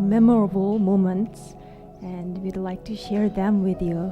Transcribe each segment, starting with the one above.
memorable moments, and we'd like to share them with you.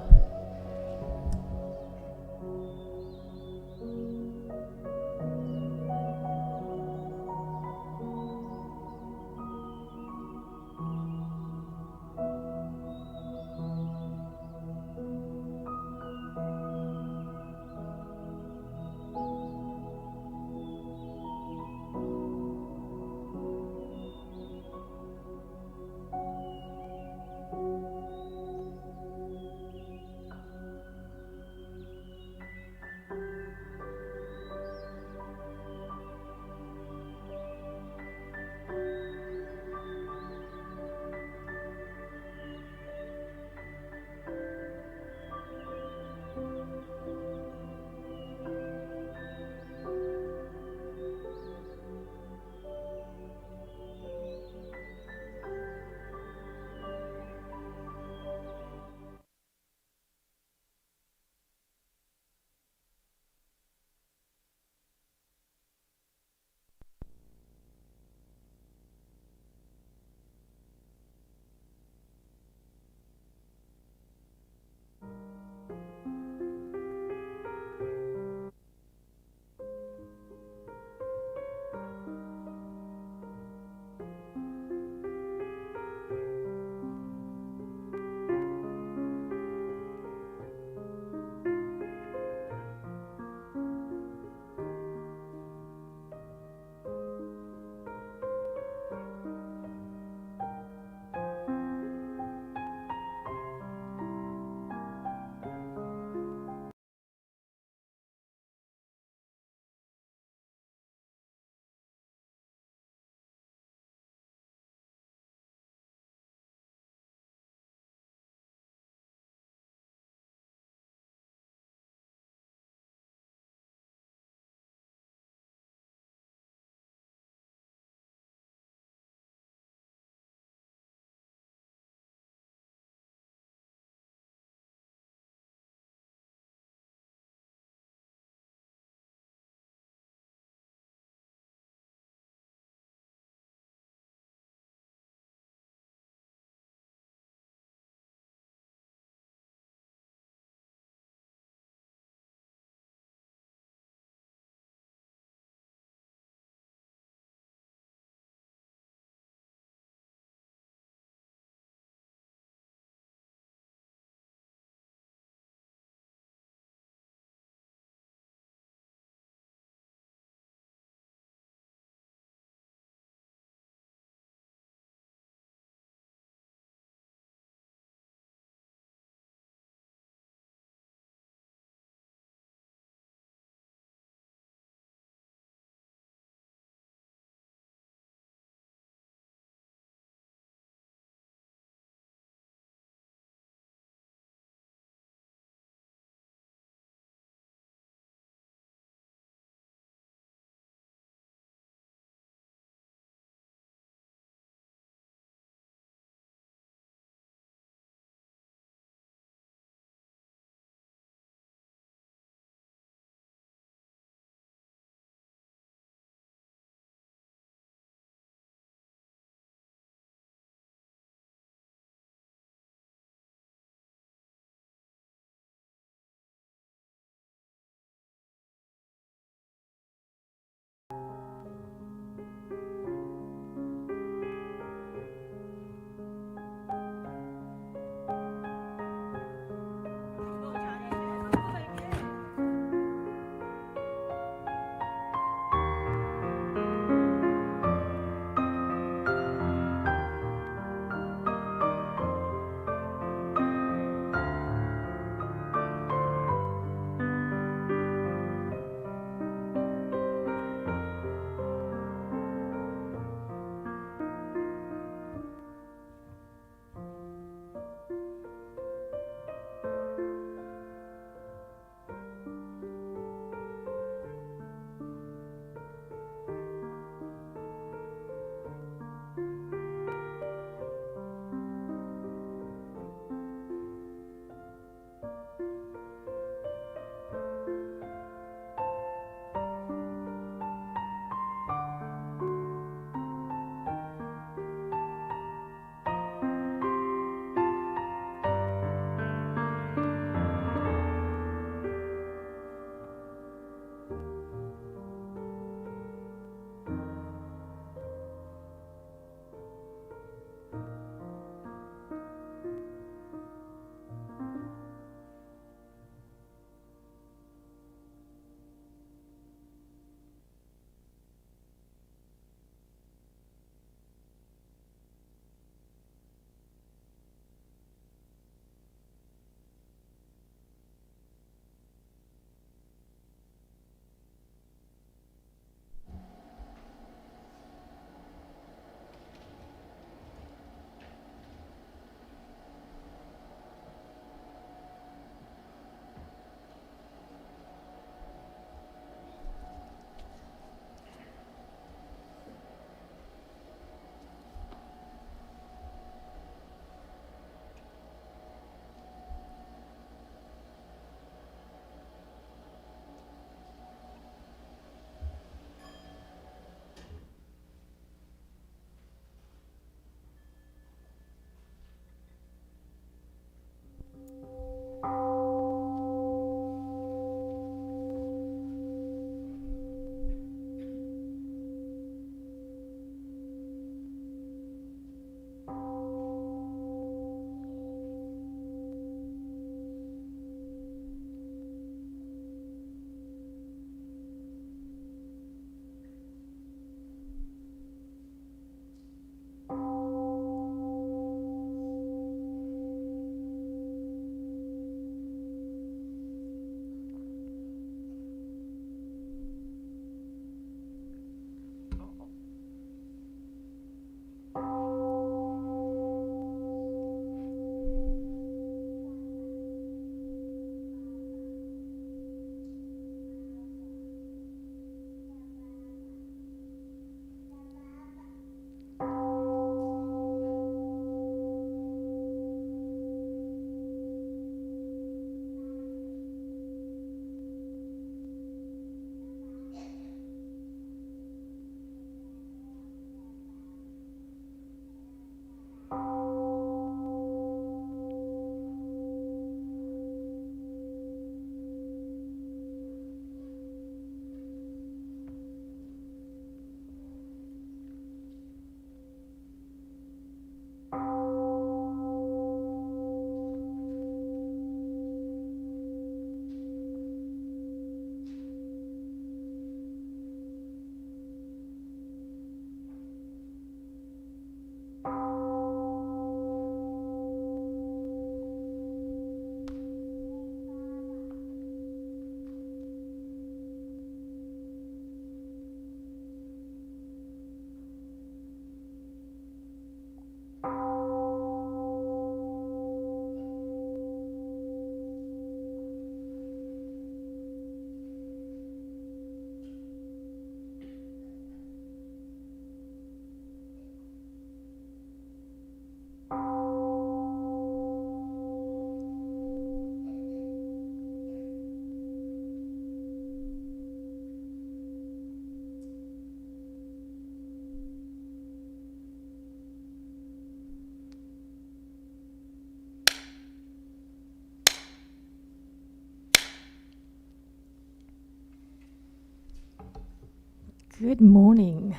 Good morning.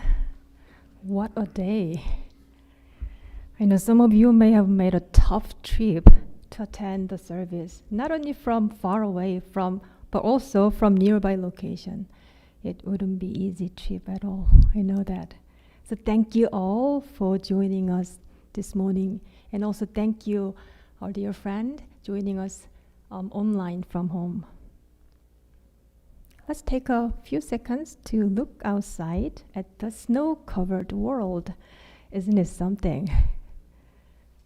What a day. I know some of you may have made a tough trip to attend the service, not only from far away but also from nearby location. It wouldn't be easy trip at all. I know that. So thank you all for joining us this morning, and also thank you, our dear friend, joining us online from home. Let's take a few seconds to look outside at the snow-covered world. Isn't it something?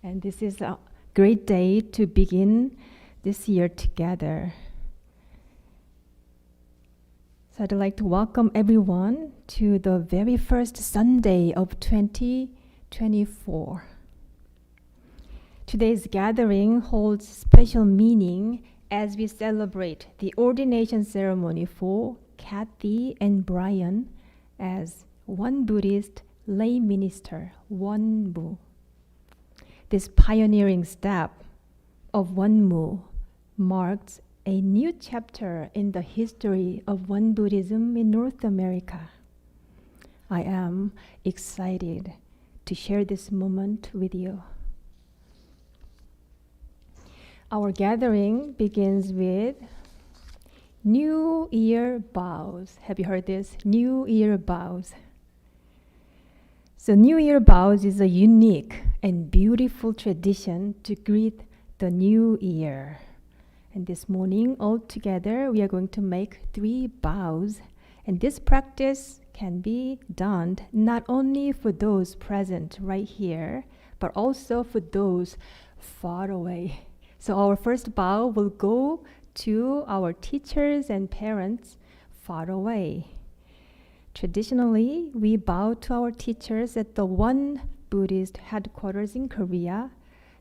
And this is a great day to begin this year together. So I'd like to welcome everyone to the very first Sunday of 2024. Today's gathering holds special meaning as we celebrate the ordination ceremony for Kathy and Brian as one Buddhist lay minister, Wonmu. This pioneering step of Wonmu marks a new chapter in the history of Won Buddhism in North America. I am excited to share this moment with you. Our gathering begins with New Year bows. Have you heard this? New Year bows. So New Year bows is a unique and beautiful tradition to greet the new year. And this morning, all together, we are going to make 3 bows. And this practice can be done not only for those present right here, but also for those far away. So our first bow will go to our teachers and parents far away. Traditionally, we bow to our teachers at the Won Buddhist headquarters in Korea.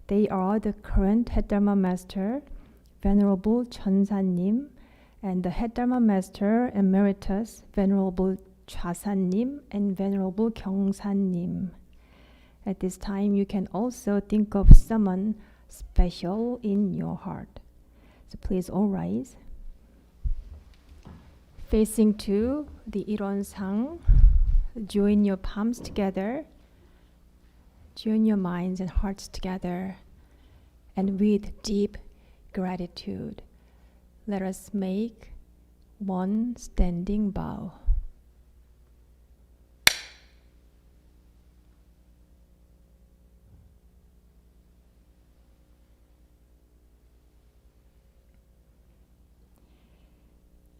They are the current Head Dharma Master, Venerable Chonsanim, and the Head Dharma Master Emeritus, Venerable Chasanim and Venerable Kyongsanim. At this time, you can also think of someone special in your heart. So please all rise. Facing to the Ilonsang, join your palms together, join your minds and hearts together, and with deep gratitude, let us make one standing bow.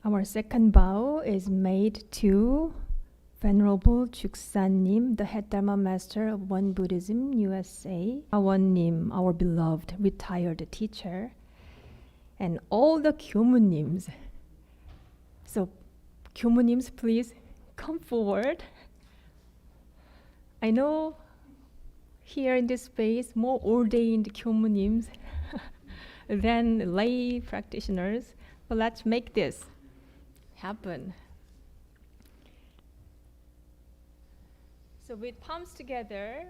Our second bow is made to Venerable Juksanim, the Head Dharma Master of Won Buddhism USA, Awanim, our beloved retired teacher, and all the Kyomunims. So, Kyomunims, please come forward. I know here in this space, more ordained Kyomunims than lay practitioners, but let's make this happen. So with palms together,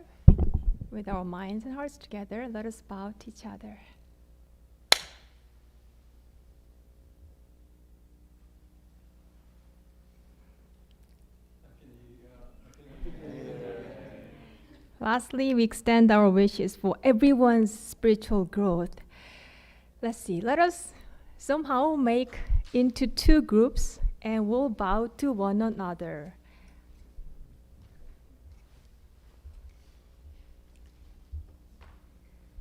with our minds and hearts together, let us bow to each other. Lastly, we extend our wishes for everyone's spiritual growth. Let's see, let us somehow make into 2 groups and we'll bow to one another.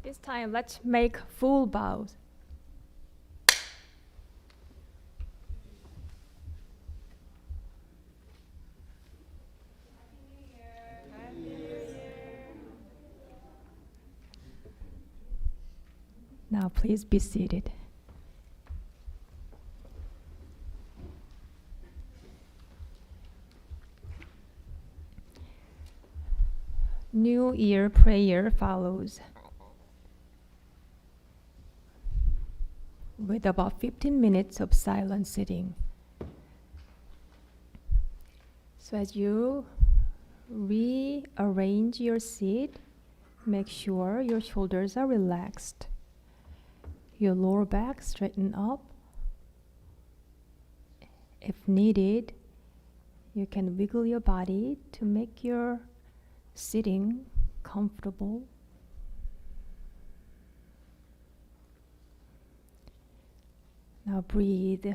This time, let's make full bows. Happy New Year. Now, please be seated. New Year prayer follows with about 15 minutes of silent sitting. So as you rearrange your seat, make sure your shoulders are relaxed, your lower back straighten up. If needed, You can wiggle your body to make your sitting comfortable. Now breathe.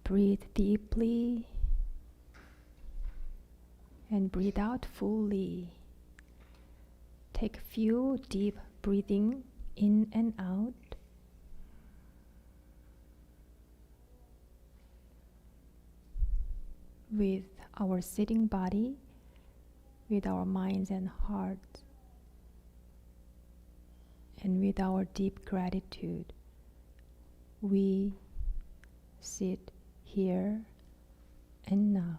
Breathe deeply and breathe out fully. Take a few deep breathing in and out. With our sitting body, with our minds and hearts, and with our deep gratitude, we sit here and now.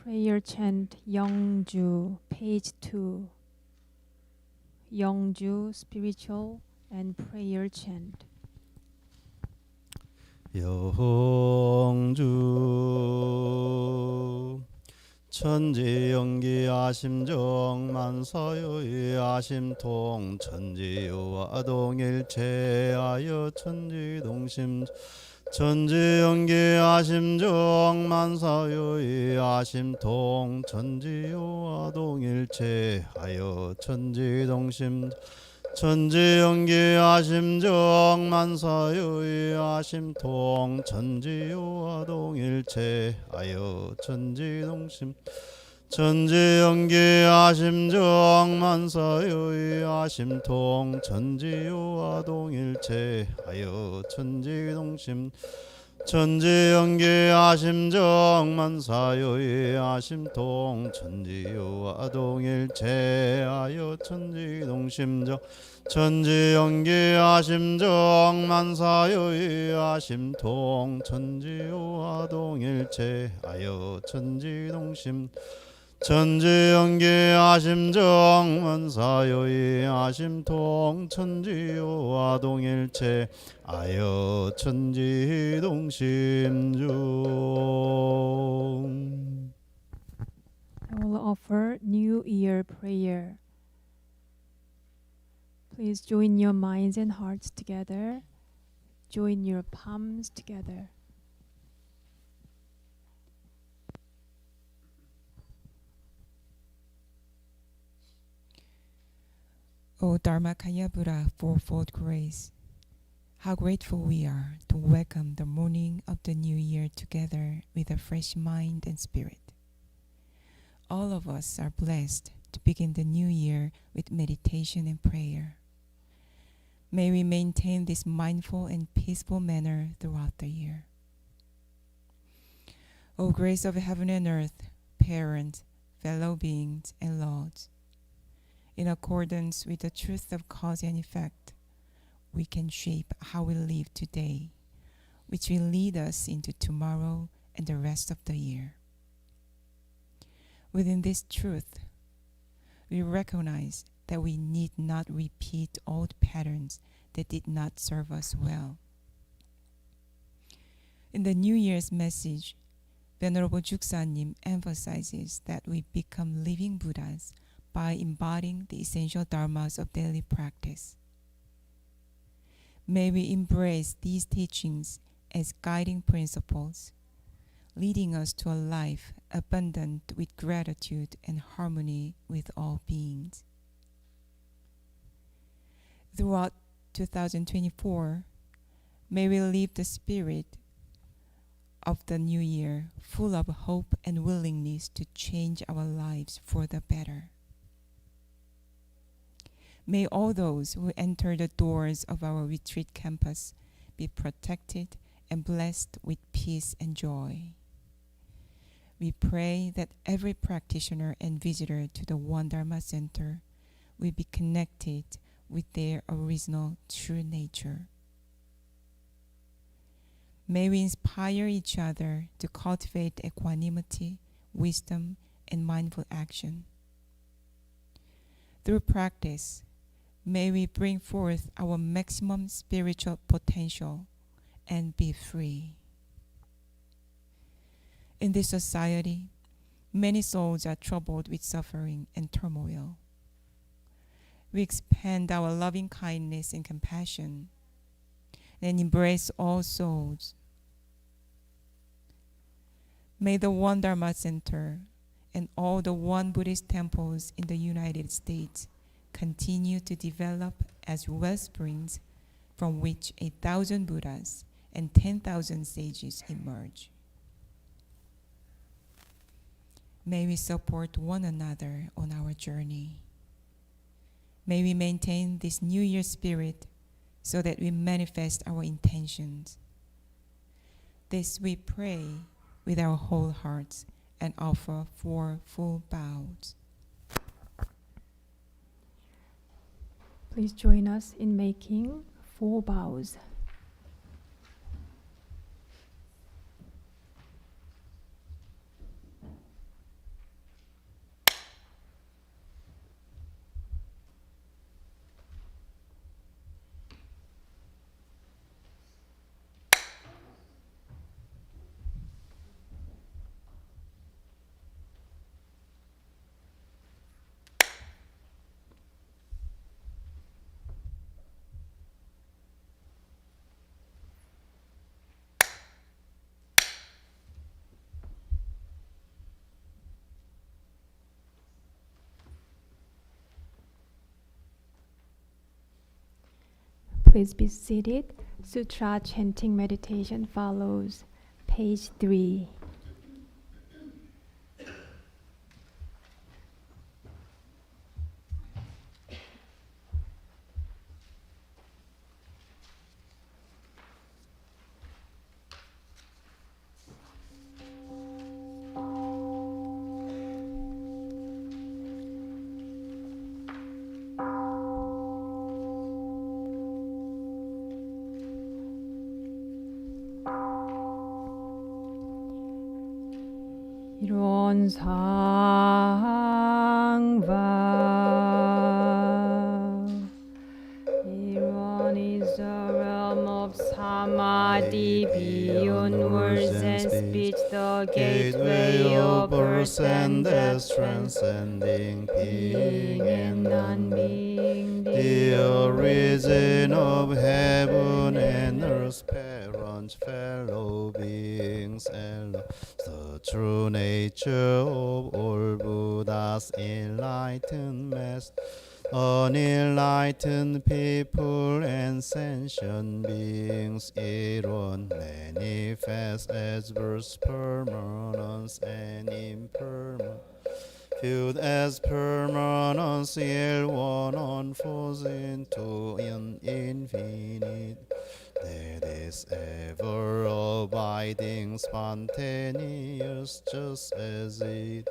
prayer chant Yeongju, page 2. Yeongju spiritual and prayer chant. 영주 천지연기 아심정 만사요의 아심통 천지요와 동일체하여 천지동심 천지연기 아심정 만사요의 아심통 천지요와 동일체하여 천지동심 천지연기 아심정 만사요의 아심통 천지요와 동일체하여 천지동심 천지연기 아심정 만사요의 아심통 천지요와 동일체하여 천지동심 천지연기 아심정 만사요의 아심통 천지요와 동일체하여 천지동심정 천지연기 아심정 만사요의 아심통 천지요와 동일체하여 천지동심 천지연기 아심정 만사요의 아심통 천지요와 동일체하여 천지동심중. I will offer New Year prayer. Please join your minds and hearts together. Join your palms together. O Dharmakayabura fourfold grace, how grateful we are to welcome the morning of the new year together with a fresh mind and spirit. All of us are blessed to begin the new year with meditation and prayer. May we maintain this mindful and peaceful manner throughout the year. O grace of heaven and earth, parents, fellow beings, and lords, in accordance with the truth of cause and effect, we can shape how we live today, which will lead us into tomorrow and the rest of the year. Within this truth, we recognize that we need not repeat old patterns that did not serve us well. In the New Year's message, Venerable Juksanim emphasizes that we become living Buddhas by embodying the essential dharmas of daily practice. May we embrace these teachings as guiding principles, leading us to a life abundant with gratitude and harmony with all beings. Throughout 2024, may we live the spirit of the new year full of hope and willingness to change our lives for the better. May all those who enter the doors of our retreat campus be protected and blessed with peace and joy. We pray that every practitioner and visitor to the One Dharma Center will be connected with their original true nature. May we inspire each other to cultivate equanimity, wisdom, and mindful action. Through practice, may we bring forth our maximum spiritual potential and be free. In this society, many souls are troubled with suffering and turmoil. We expand our loving kindness and compassion and embrace all souls. May the One Dharma Center and all the One Buddhist temples in the United States continue to develop as wellsprings from which 1,000 Buddhas and 10,000 sages emerge. May we support one another on our journey. May we maintain this New Year spirit so that we manifest our intentions. This we pray with our whole hearts and offer 4 full bows. Please join us in making 4 bows. Please be seated. Sutra chanting meditation follows. Page 3. 이런 상va 이런 is the realm of samadhi beyond words and speech, the gateway of birth and death, transcending being and non-being, the origin of heaven and earth, parents, fellow beings, the true nature of all Buddhas, enlightened master, unenlightened people and sentient beings, Iron manifest as verse, permanence and impermanence. Viewed as permanence, one unfolds into an infinite that is ever abiding, spontaneous, just as it.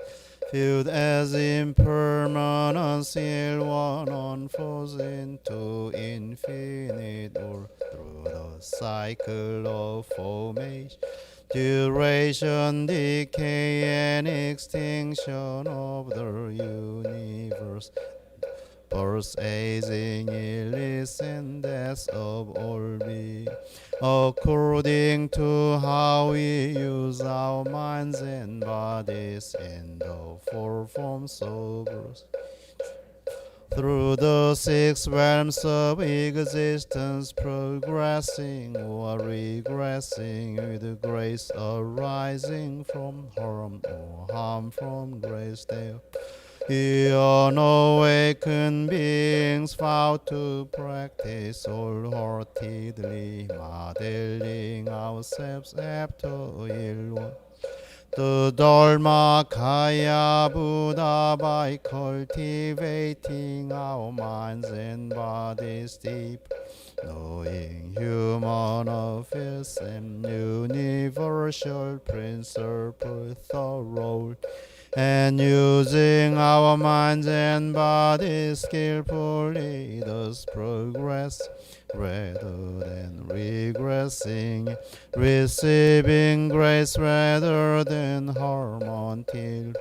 Viewed as impermanence, one unfolds into infinite, or through the cycle of formation, duration, decay, and extinction of the universe, birth, aging, illness, and death of all beings, according to how we use our minds and bodies in the four forms of birth. Through the 6 realms of existence, progressing or regressing with grace arising from harm or harm from grace, the unawakened beings vow to practice wholeheartedly, modeling ourselves after one. The Dharma Kaya Buddha, by cultivating our minds and bodies deep, knowing human affairs and universal principle thorough, and using our minds and bodies skillfully, thus progress rather than regressing, receiving grace rather than harm, until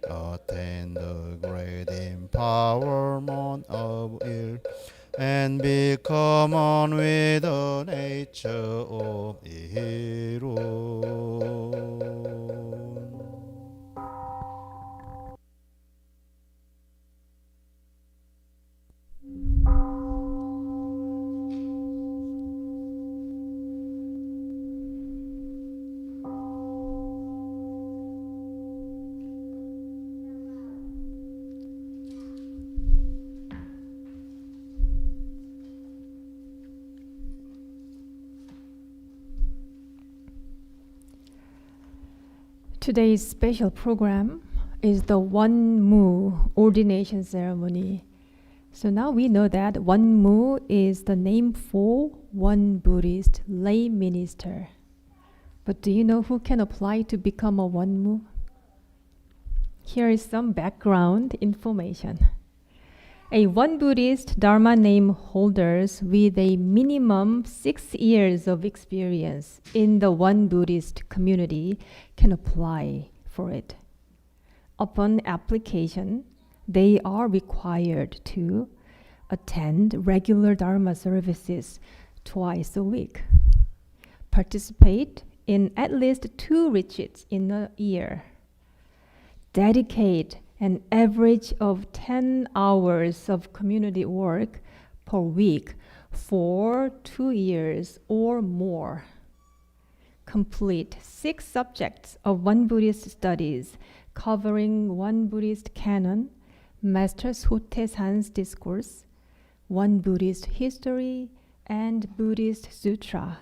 attain the great empowerment of will and become one with the nature of Iron. Today's special program is the Wonmu Ordination ceremony. So now we know that Wonmu is the name for one Buddhist lay minister. But do you know who can apply to become a Wonmu? Here is some background information. A one Buddhist Dharma name holders with a minimum 6 years of experience in the one Buddhist community can apply for it. Upon application, they are required to attend regular Dharma services twice a week, participate in at least 2 retreats in a year, dedicate an average of 10 hours of community work per week for 2 years or more, complete 6 subjects of one Buddhist studies covering one Buddhist canon, Master Sotaesan's discourse, one Buddhist history, and Buddhist Sutra.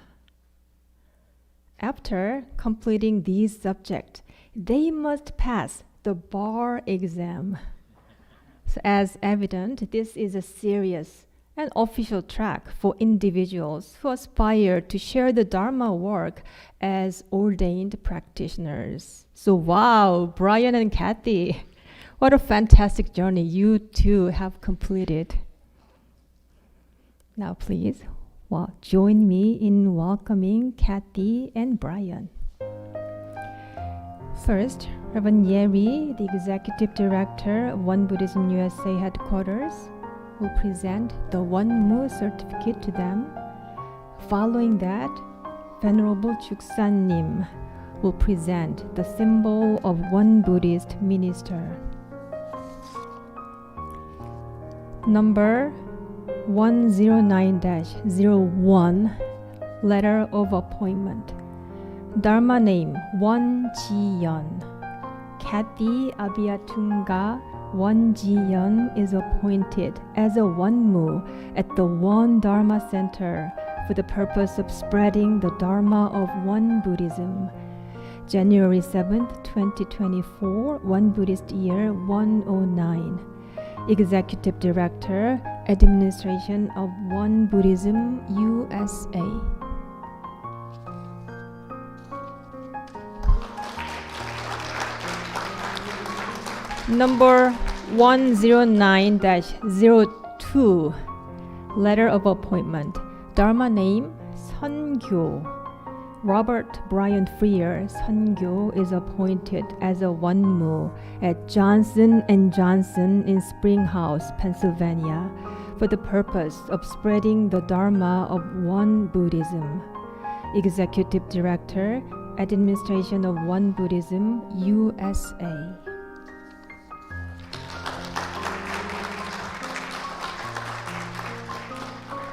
After completing these subjects, they must pass the bar exam. So as evident, this is a serious and official track for individuals who aspire to share the Dharma work as ordained practitioners. So wow, Brian and Kathy, what a fantastic journey you two have completed. Now please, join me in welcoming Kathy and Brian. First, Reverend Yeri, the Executive Director of One Buddhism USA Headquarters, will present the Wonmu certificate to them. Following that, Venerable Juksanim will present the symbol of one Buddhist minister. Number 109-01, Letter of Appointment. Dharma name Wonjiyeon. Kathy Abeyatunge Wonjiyeon is appointed as a Wonmu at the Won Dharma Center for the purpose of spreading the Dharma of One Buddhism. January 7th, 2024, One Buddhist Year 109. Executive Director, Administration of One Buddhism, USA. Number 109-02, Letter of Appointment. Dharma name, Sungyo. Robert Brian Freer, Sungyo, is appointed as a Wonmu at Johnson & Johnson in Springhouse, Pennsylvania, for the purpose of spreading the Dharma of One Buddhism. Executive Director, Administration of One Buddhism, USA.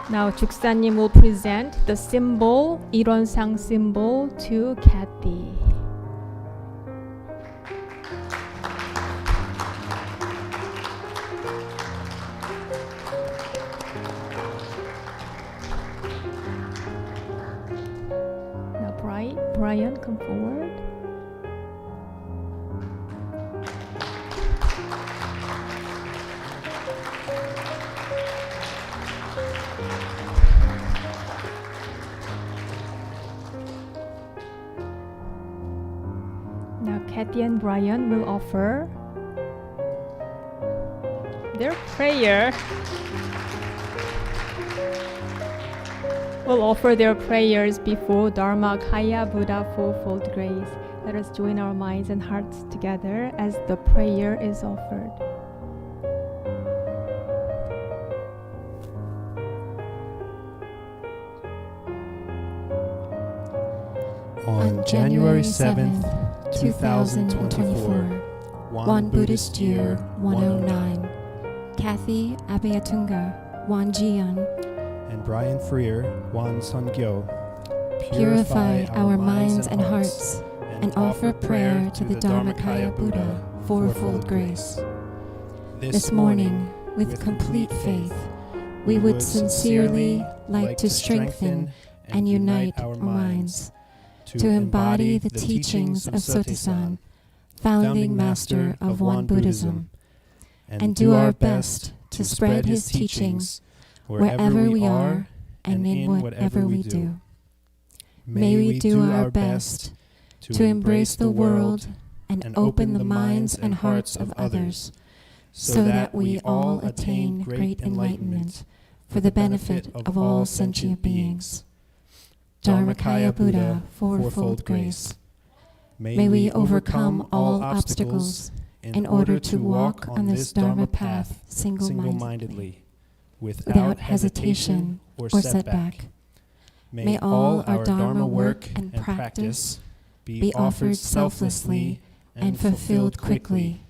Now Juksanim will present the symbol, 일원상 symbol, to Kathy. Now Brian, come forward. Now Kathy and Brian will offer their prayer. Will offer their prayers before Dharma Kaya Buddha Fourfold Grace. Let us join our minds and hearts together as the prayer is offered. On January 7th, 2024, One Buddhist Year 109, Kathy Abeyatunge Wonjiyeon, and Brian Freer, Wonsun, purify our minds and hearts and offer prayer to the Dharmakaya Buddha Fourfold Grace. This morning, with complete faith, we would sincerely like to strengthen and unite our minds to embody the teachings of Sotaesan, founding master of One Buddhism, and do our best to spread his teachings wherever we are and in whatever we do. May we do our best to embrace the world and open the minds and hearts of others, so that we all attain great enlightenment for the benefit of all sentient beings. Dharmakaya Buddha Fourfold Grace. May we overcome all obstacles in order to walk on this Dharma path single-mindedly, without hesitation or setback. May all our Dharma work and practice be offered selflessly and fulfilled quickly,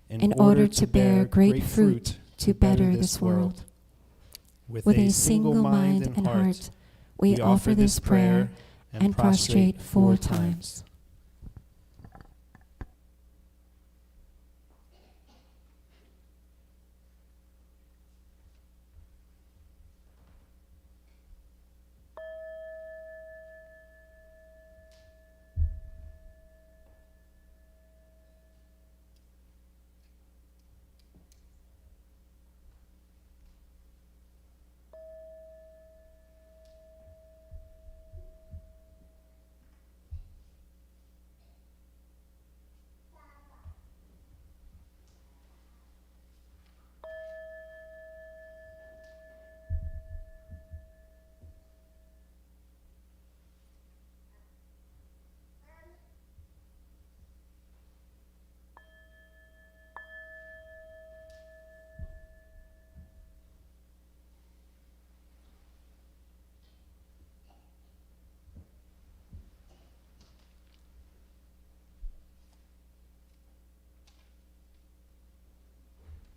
in order to bear great fruit to better this world. With a single mind and heart, we offer this prayer and prostrate 4 times.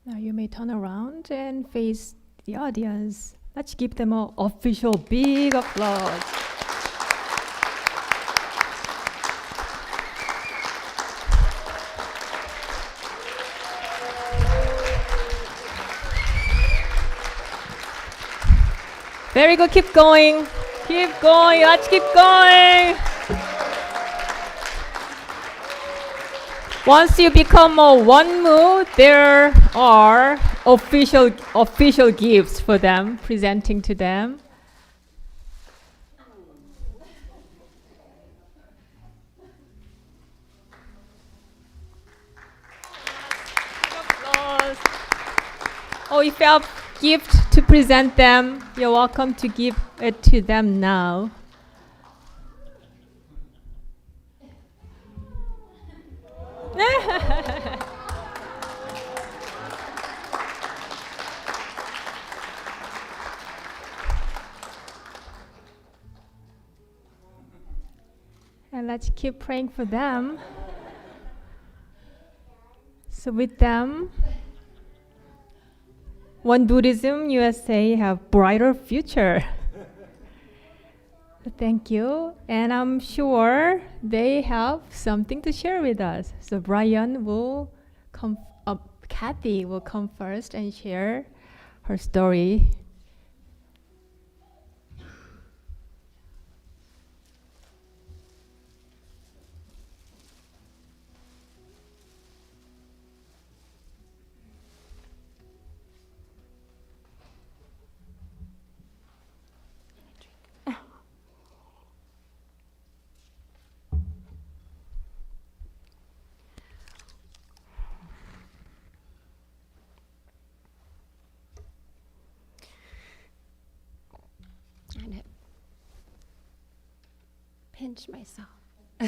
Now you may turn around and face the audience. Let's give them an official big applause. Very good, keep going. Keep going, let's keep going. Once you become a Wonmu, there are official gifts for them, presenting to them. Oh, if you have gift to present them, you're welcome to give it to them now. And let's keep praying for them. So with them, One Buddhism USA have brighter future. Thank you. And I'm sure they have something to share with us. So Brian will come up, Kathy will come first and share her story. And pinch myself. I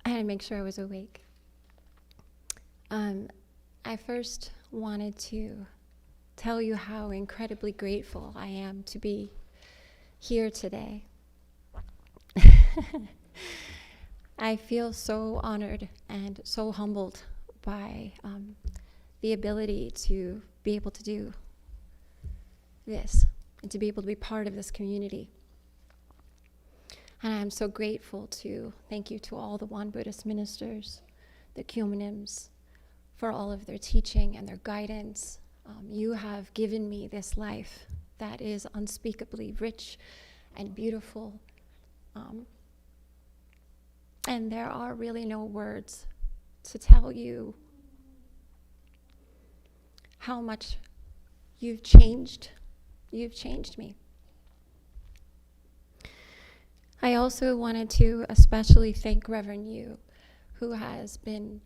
had to make sure I was awake. I first wanted to tell you how incredibly grateful I am to be here today. I feel so honored and so humbled by the ability to be able to do this and to be able to be part of this community. And I'm so grateful to thank you to all the Won Buddhist ministers, the Kyomonims, for all of their teaching and their guidance. You have given me this life that is unspeakably rich and beautiful. And there are really no words to tell you how much you've changed. You've changed me. I also wanted to especially thank Reverend Yu, who has been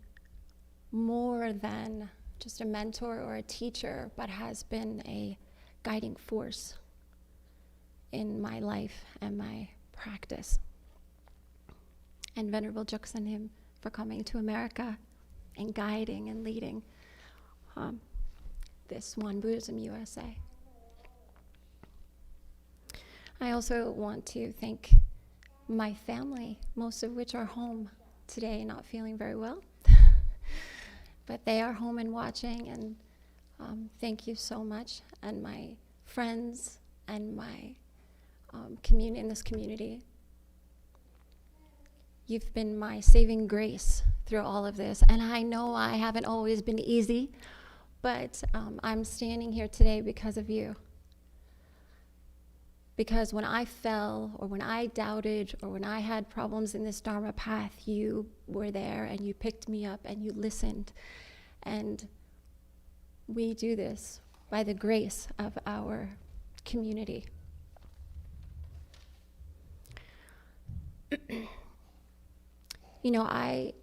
more than just a mentor or a teacher, but has been a guiding force in my life and my practice. And Venerable Juksanim for coming to America and guiding and leading this Won Buddhism USA. I also want to thank my family, most of which are home today, not feeling very well. But they are home and watching, and thank you so much. And my friends and my community in this community. You've been my saving grace through all of this. And I know I haven't always been easy, but I'm standing here today because of you. Because when I fell, or when I doubted, or when I had problems in this Dharma path, you were there and you picked me up and you listened. And we do this by the grace of our community. You know, I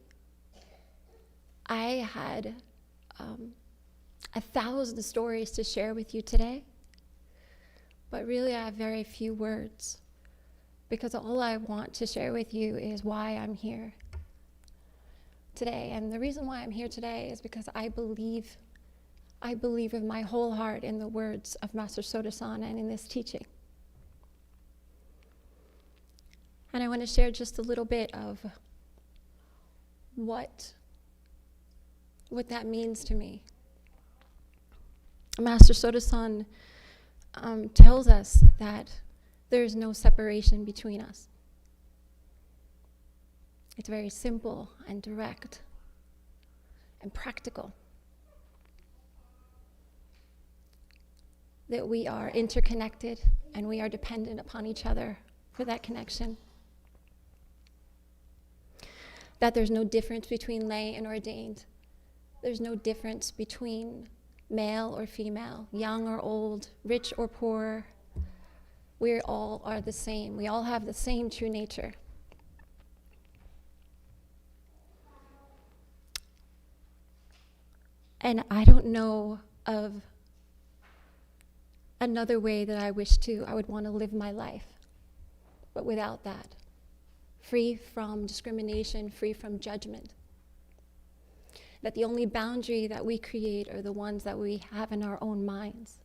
had 1,000 stories to share with you today. But really, I have very few words, because all I want to share with you is why I'm here today. And the reason why I'm here today is because I believe with my whole heart in the words of Master Soto-san and in this teaching. And I want to share just a little bit of what what that means to me. Master Soto-san tells us that there's no separation between us. It's very simple and direct and practical. That we are interconnected and we are dependent upon each other for that connection. That there's no difference between lay and ordained. There's no difference between male or female, young or old, rich or poor. We all are the same. We all have the same true nature. And I don't know of another way that I would want to live my life, but without that. Free from discrimination, free from judgment. That the only boundary that we create are the ones that we have in our own minds.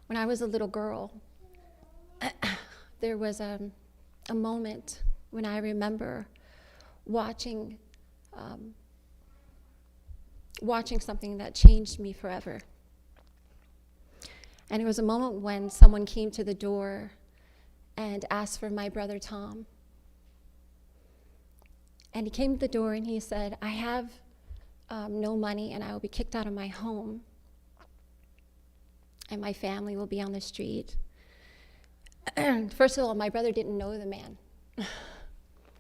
When I was a little girl, there was a moment when I remember watching something that changed me forever. And it was a moment when someone came to the door and asked for my brother Tom. And he came to the door and he said, I have no money and I will be kicked out of my home. And my family will be on the street. First of all, my brother didn't know the man.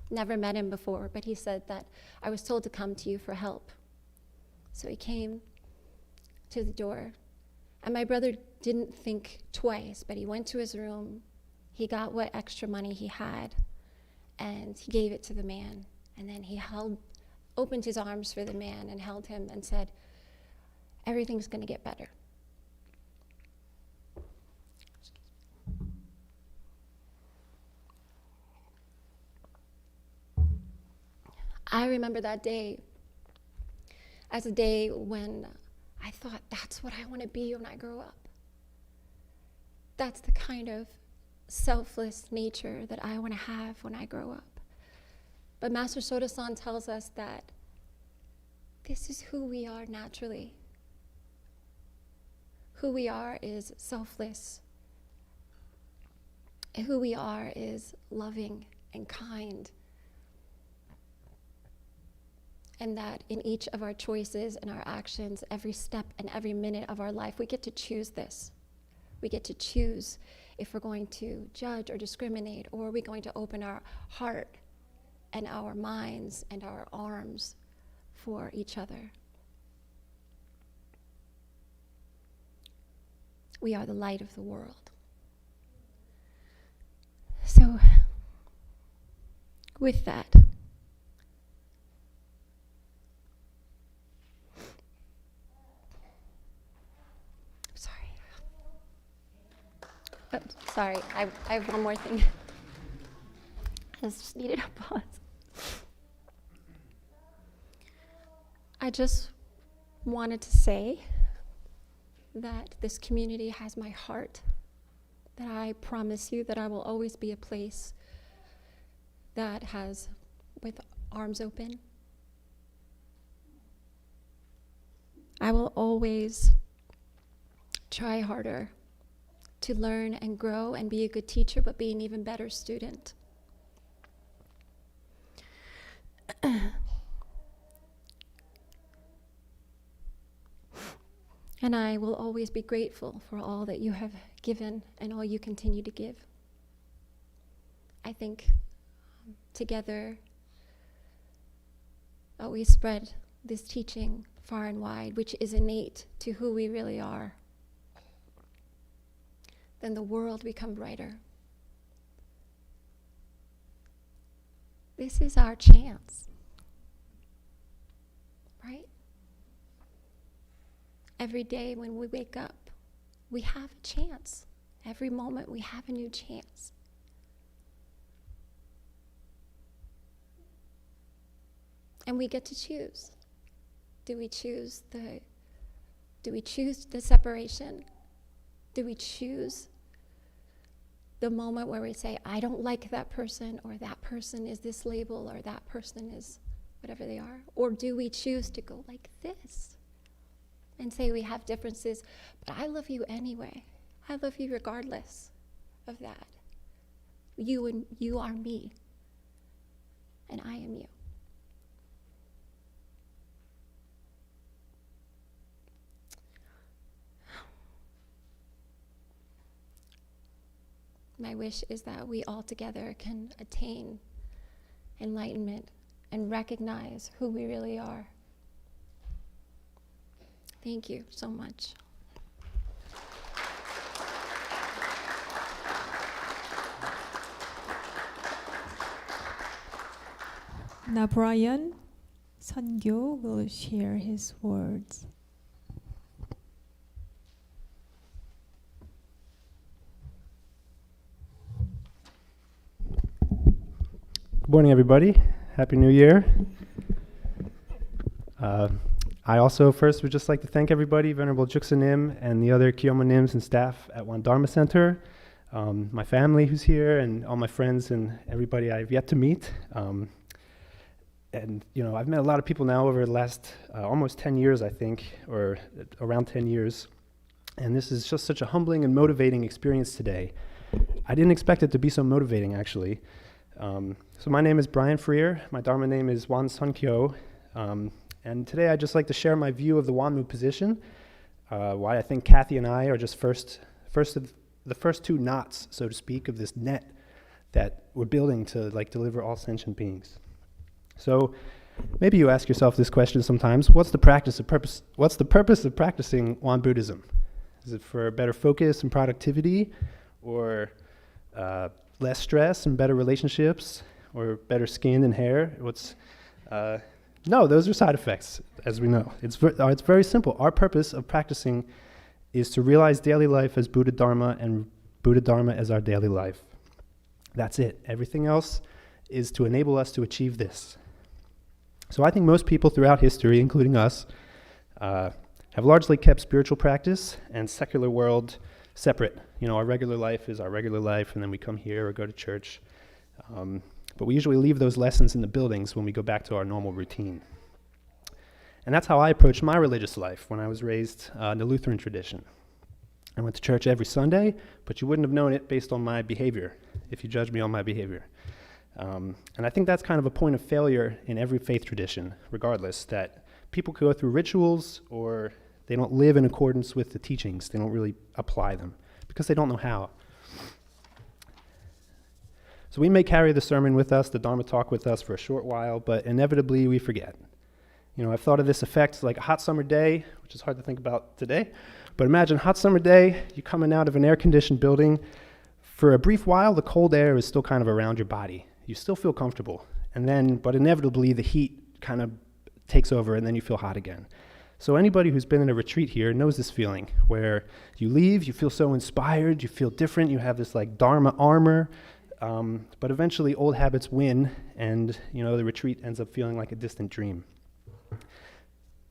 Never met him before, but he said that I was told to come to you for help. So he came to the door. And my brother didn't think twice, but he went to his room. He got what extra money he had, and he gave it to the man. And then he opened his arms for the man and held him and said, everything's going to get better. I remember that day as a day when I thought, that's what I want to be when I grow up. That's the kind of selfless nature that I want to have when I grow up. But Master Soto-san tells us that this is who we are naturally. Who we are is selfless. And who we are is loving and kind. And that in each of our choices and our actions, every step and every minute of our life, we get to choose this. We get to choose if we're going to judge or discriminate, or are we going to open our heart and our minds and our arms for each other. We are the light of the world. So, with that, sorry, I have one more thing. I just needed a pause. I just wanted to say that this community has my heart, that I promise you that I will always be a place that has, with arms open. I will always try harder to learn and grow and be a good teacher, but be an even better student. And I will always be grateful for all that you have given and all you continue to give. I think together we spread this teaching far and wide, which is innate to who we really are. Then the world become brighter. This is our chance, right? Every day when we wake up, we have a chance. Every moment we have a new chance. And we get to choose. Do we choose the separation? Do we choose the moment where we say, I don't like that person, or that person is this label, or that person is whatever they are? Or do we choose to go like this and say we have differences, but I love you anyway. I love you regardless of that. You are me, and I am you. My wish is that we all together can attain enlightenment and recognize who we really are. Thank you so much. Now Brian Sungyo will share his words. Good morning, everybody. Happy New Year. I also first would just like to thank everybody, Venerable Juksanim and the other Kyomonims and staff at One Dharma Center, my family who's here, and all my friends and everybody I've yet to meet. And I've met a lot of people now over the last almost 10 years, I think, or around 10 years. And this is just such a humbling and motivating experience today. I didn't expect it to be so motivating, actually. So my name is Brian Freer. My Dharma name is Wonsun. And today I'd just like to share my view of the Wonmu position, why I think Kathy and I are just the first two knots, so to speak, of this net that we're building to deliver all sentient beings. So maybe you ask yourself this question sometimes: what's the purpose of practicing Won Buddhism? Is it for better focus and productivity, or less stress and better relationships, or better skin and hair? No, those are side effects, as we know. It's very simple. Our purpose of practicing is to realize daily life as Buddha Dharma, and Buddha Dharma as our daily life. That's it. Everything else is to enable us to achieve this. So I think most people throughout history, including us, have largely kept spiritual practice and secular world separate. Our regular life is our regular life, and then we come here or go to church. But we usually leave those lessons in the buildings when we go back to our normal routine. And that's how I approached my religious life when I was raised in the Lutheran tradition. I went to church every Sunday, but you wouldn't have known it based on my behavior, if you judged me on my behavior. And I think that's kind of a point of failure in every faith tradition, regardless, that people go through rituals, or they don't live in accordance with the teachings. They don't really apply them because they don't know how. So we may carry the sermon with us, the Dharma talk with us for a short while, but inevitably we forget. I've thought of this effect like a hot summer day, which is hard to think about today, but imagine a hot summer day, you're coming out of an air-conditioned building. For a brief while, the cold air is still kind of around your body. You still feel comfortable, but inevitably the heat kind of takes over, and then you feel hot again. So anybody who's been in a retreat here knows this feeling, where you leave, you feel so inspired, you feel different, you have this Dharma armor, but eventually old habits win, and the retreat ends up feeling like a distant dream.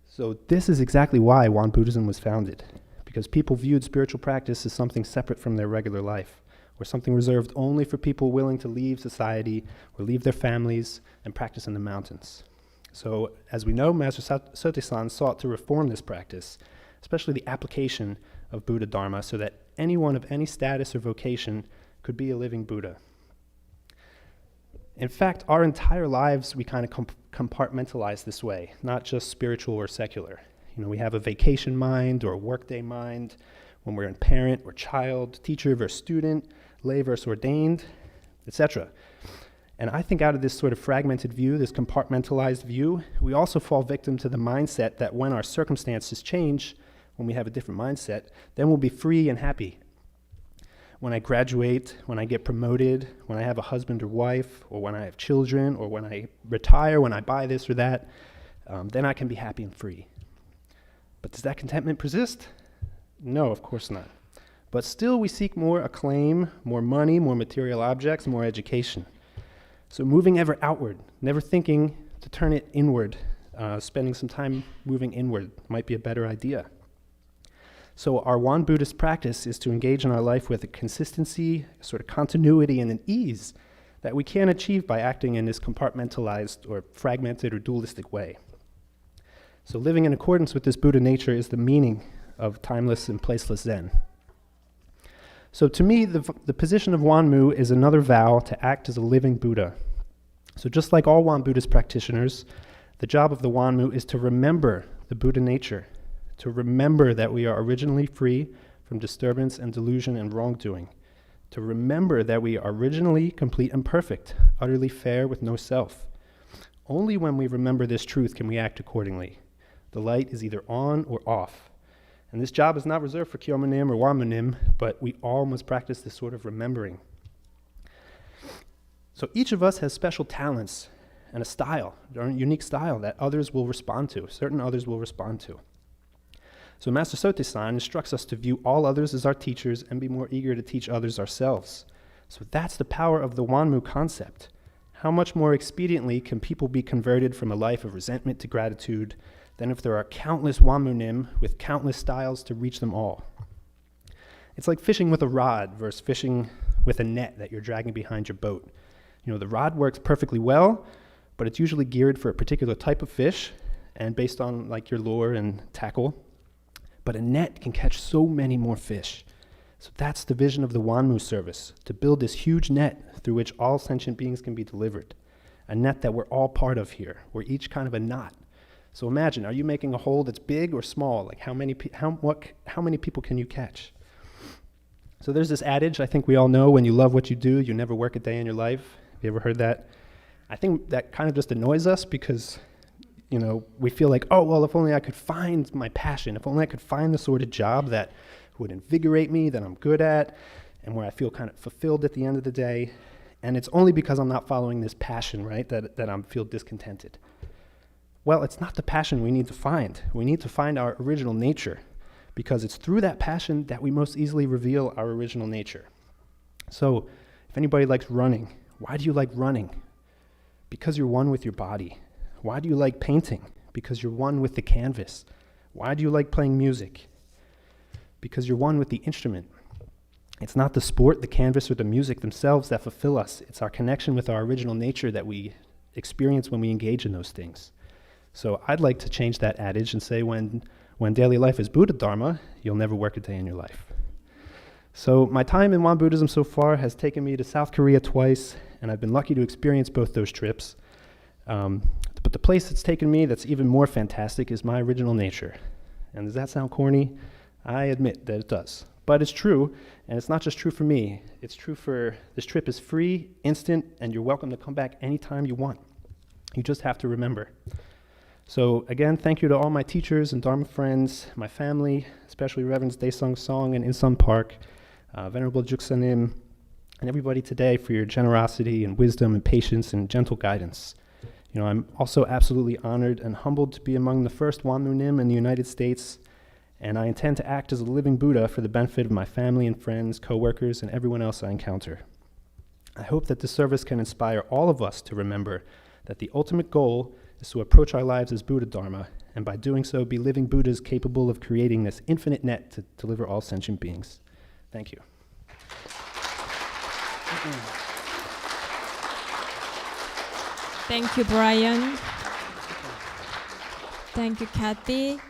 So this is exactly why Won Buddhism was founded, because people viewed spiritual practice as something separate from their regular life, or something reserved only for people willing to leave society or leave their families and practice in the mountains. So as we know, Master Sotaesan sought to reform this practice, especially the application of Buddha Dharma, so that anyone of any status or vocation could be a living Buddha. In fact, our entire lives we kind of compartmentalize this way, not just spiritual or secular. We have a vacation mind or a workday mind when we're a parent or child, teacher versus student, lay versus ordained, etc. And I think out of this sort of fragmented view, this compartmentalized view, we also fall victim to the mindset that when our circumstances change, when we have a different mindset, then we'll be free and happy. When I graduate, when I get promoted, when I have a husband or wife, or when I have children, or when I retire, when I buy this or that, then I can be happy and free. But does that contentment persist? No, of course not. But still we seek more acclaim, more money, more material objects, more education. So moving ever outward, never thinking to turn it inward, spending some time moving inward might be a better idea. So our Won Buddhist practice is to engage in our life with a consistency, a sort of continuity, and an ease that we can't achieve by acting in this compartmentalized or fragmented or dualistic way. So living in accordance with this Buddha nature is the meaning of timeless and placeless Zen. So to me, the position of Wonmu is another vow to act as a living Buddha. So just like all Won Buddhist practitioners, the job of the Wonmu is to remember the Buddha nature, to remember that we are originally free from disturbance and delusion and wrongdoing, to remember that we are originally complete and perfect, utterly fair with no self. Only when we remember this truth can we act accordingly. The light is either on or off. And this job is not reserved for Kyomunim or Wamunim, but we all must practice this sort of remembering. So each of us has special talents and a style, or a unique style that others will respond to, certain others will respond to. So Master Sote-san instructs us to view all others as our teachers and be more eager to teach others ourselves. So that's the power of the Wonmu concept. How much more expediently can people be converted from a life of resentment to gratitude than if there are countless Wamunim with countless styles to reach them all? It's like fishing with a rod versus fishing with a net that you're dragging behind your boat. You know, the rod works perfectly well, but it's usually geared for a particular type of fish and based on like your lure and tackle. But a net can catch so many more fish. So that's the vision of the Wonmu service, to build this huge net through which all sentient beings can be delivered. A net that we're all part of here. We're each kind of a knot. So imagine, are you making a hole that's big or small? Like how many people can you catch? So there's this adage I think we all know, when you love what you do, you never work a day in your life. Have you ever heard that? I think that kind of just annoys us because, you know, we feel like, oh, well, if only I could find my passion, if only I could find the sort of job that would invigorate me, that I'm good at, and where I feel kind of fulfilled at the end of the day. And it's only because I'm not following this passion, right, that I feel discontented. Well, it's not the passion we need to find. We need to find our original nature, because it's through that passion that we most easily reveal our original nature. So if anybody likes running, why do you like running? Because you're one with your body. Why do you like painting? Because you're one with the canvas. Why do you like playing music? Because you're one with the instrument. It's not the sport, the canvas, or the music themselves that fulfill us. It's our connection with our original nature that we experience when we engage in those things. So I'd like to change that adage and say when daily life is Buddha Dharma, you'll never work a day in your life. So my time in Won Buddhism so far has taken me to South Korea twice, and I've been lucky to experience both those trips. But the place that's taken me that's even more fantastic is my original nature. And does that sound corny? I admit that it does. But it's true, and it's not just true for me. It's true for, this trip is free, instant, and you're welcome to come back anytime you want. You just have to remember. So again, thank you to all my teachers and Dharma friends, my family, especially Reverends Daesung Song and Insun Park, Venerable Juksanim, and everybody today for your generosity and wisdom and patience and gentle guidance. You know, I'm also absolutely honored and humbled to be among the first Wamunim in the United States, and I intend to act as a living Buddha for the benefit of my family and friends, co-workers, and everyone else I encounter. I hope that this service can inspire all of us to remember that the ultimate goal is to approach our lives as Buddha Dharma, and by doing so, be living Buddhas capable of creating this infinite net to deliver all sentient beings. Thank you. Thank you, Brian. Thank you, Kathy.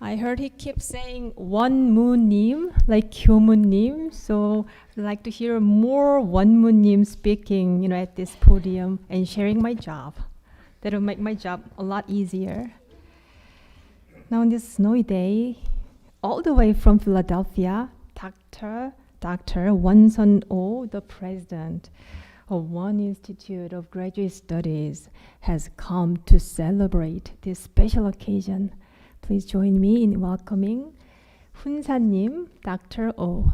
I heard he keeps saying Wonmu-nim, like Kyomu-nim. So I'd like to hear more Wonmu-nim speaking, you know, at this podium and sharing my job. That'll make my job a lot easier. Now on this snowy day, all the way from Philadelphia, Dr. Wonsun, the president of Won Institute of Graduate Studies, has come to celebrate this special occasion. Please join me in welcoming 훈사님, Dr. O.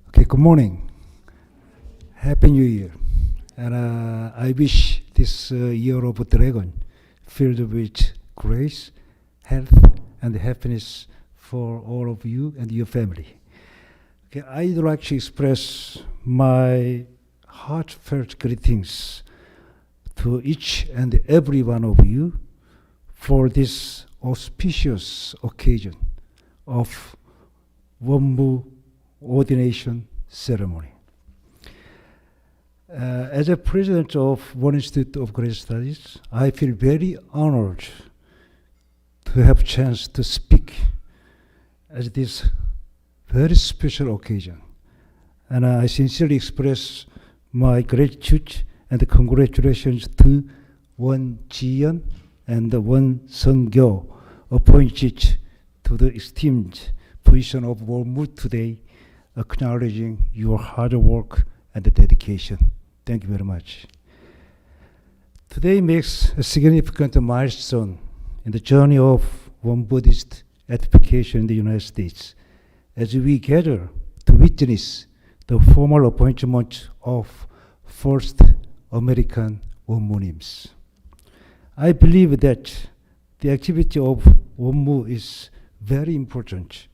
Okay, good morning. Happy New Year. And I wish this year of Dragon filled with grace, health, and happiness for all of you and your family. Okay, I'd like to express my heartfelt greetings to each and every one of you for this auspicious occasion of Wonmu Ordination ceremony. As a president of One Institute of Grace Studies, I feel very honored to have a chance to speak at this very special occasion. And I sincerely express my gratitude and congratulations to Won and Wonsun appointed to the esteemed position of Wonmu today, acknowledging your hard work and dedication. Thank you very much. Today makes a significant milestone in the journey of Won Buddhist edification in the United States, as we gather to witness the formal appointment of first American Wonmunims. I believe that the activity of Wonmu is very important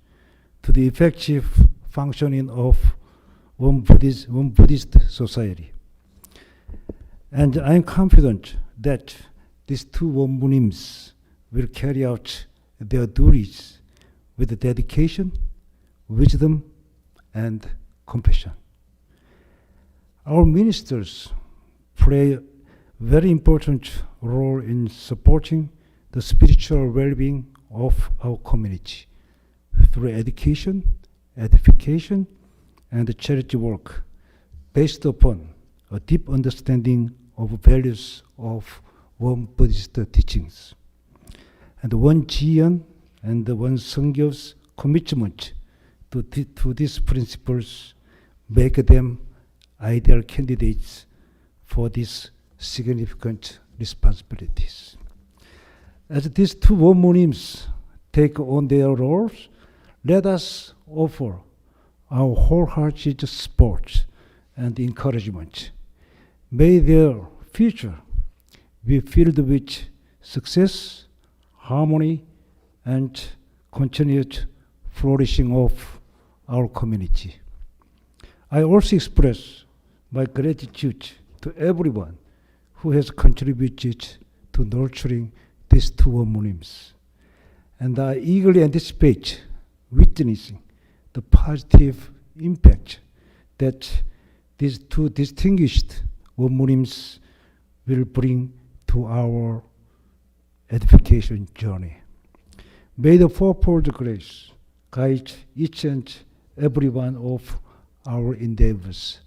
to the effective functioning of Won Buddhist society. And I am confident that these two Wonmunims will carry out their duties with dedication, wisdom, and compassion. Our ministers play a very important role in supporting the spiritual well-being of our community through education, edification, and charity work based upon a deep understanding of values of Won Buddhist teachings. And Won Jian and Won Sungyo's commitment to these principles make them ideal candidates for these significant responsibilities. As these two Wonmunims take on their roles, let us offer our wholehearted support and encouragement. May their future be filled with success, harmony, and continued flourishing of our community. I also express my gratitude to everyone who has contributed to nurturing these two Wonmunims. And I eagerly anticipate witnessing the positive impact that these two distinguished Wonmunims will bring to our edification journey. May the fourfold grace guide each and every one of our endeavors.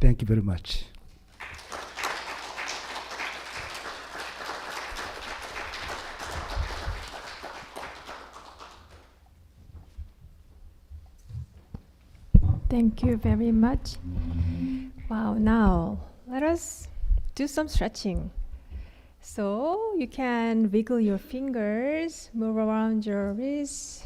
Thank you very much. Thank you very much. Wow, now let us do some stretching. So you can wiggle your fingers, move around your wrists.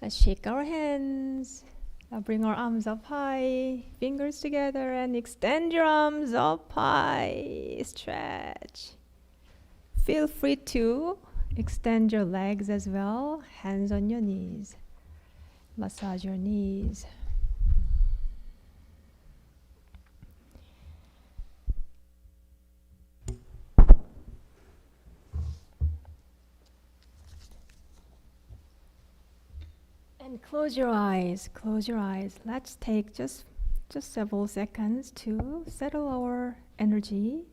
Let's shake our hands. Now bring our arms up high, fingers together, and extend your arms up high. Stretch. Feel free to extend your legs as well, hands on your knees. Massage your knees. And close your eyes, close your eyes. Let's take just several seconds to settle our energy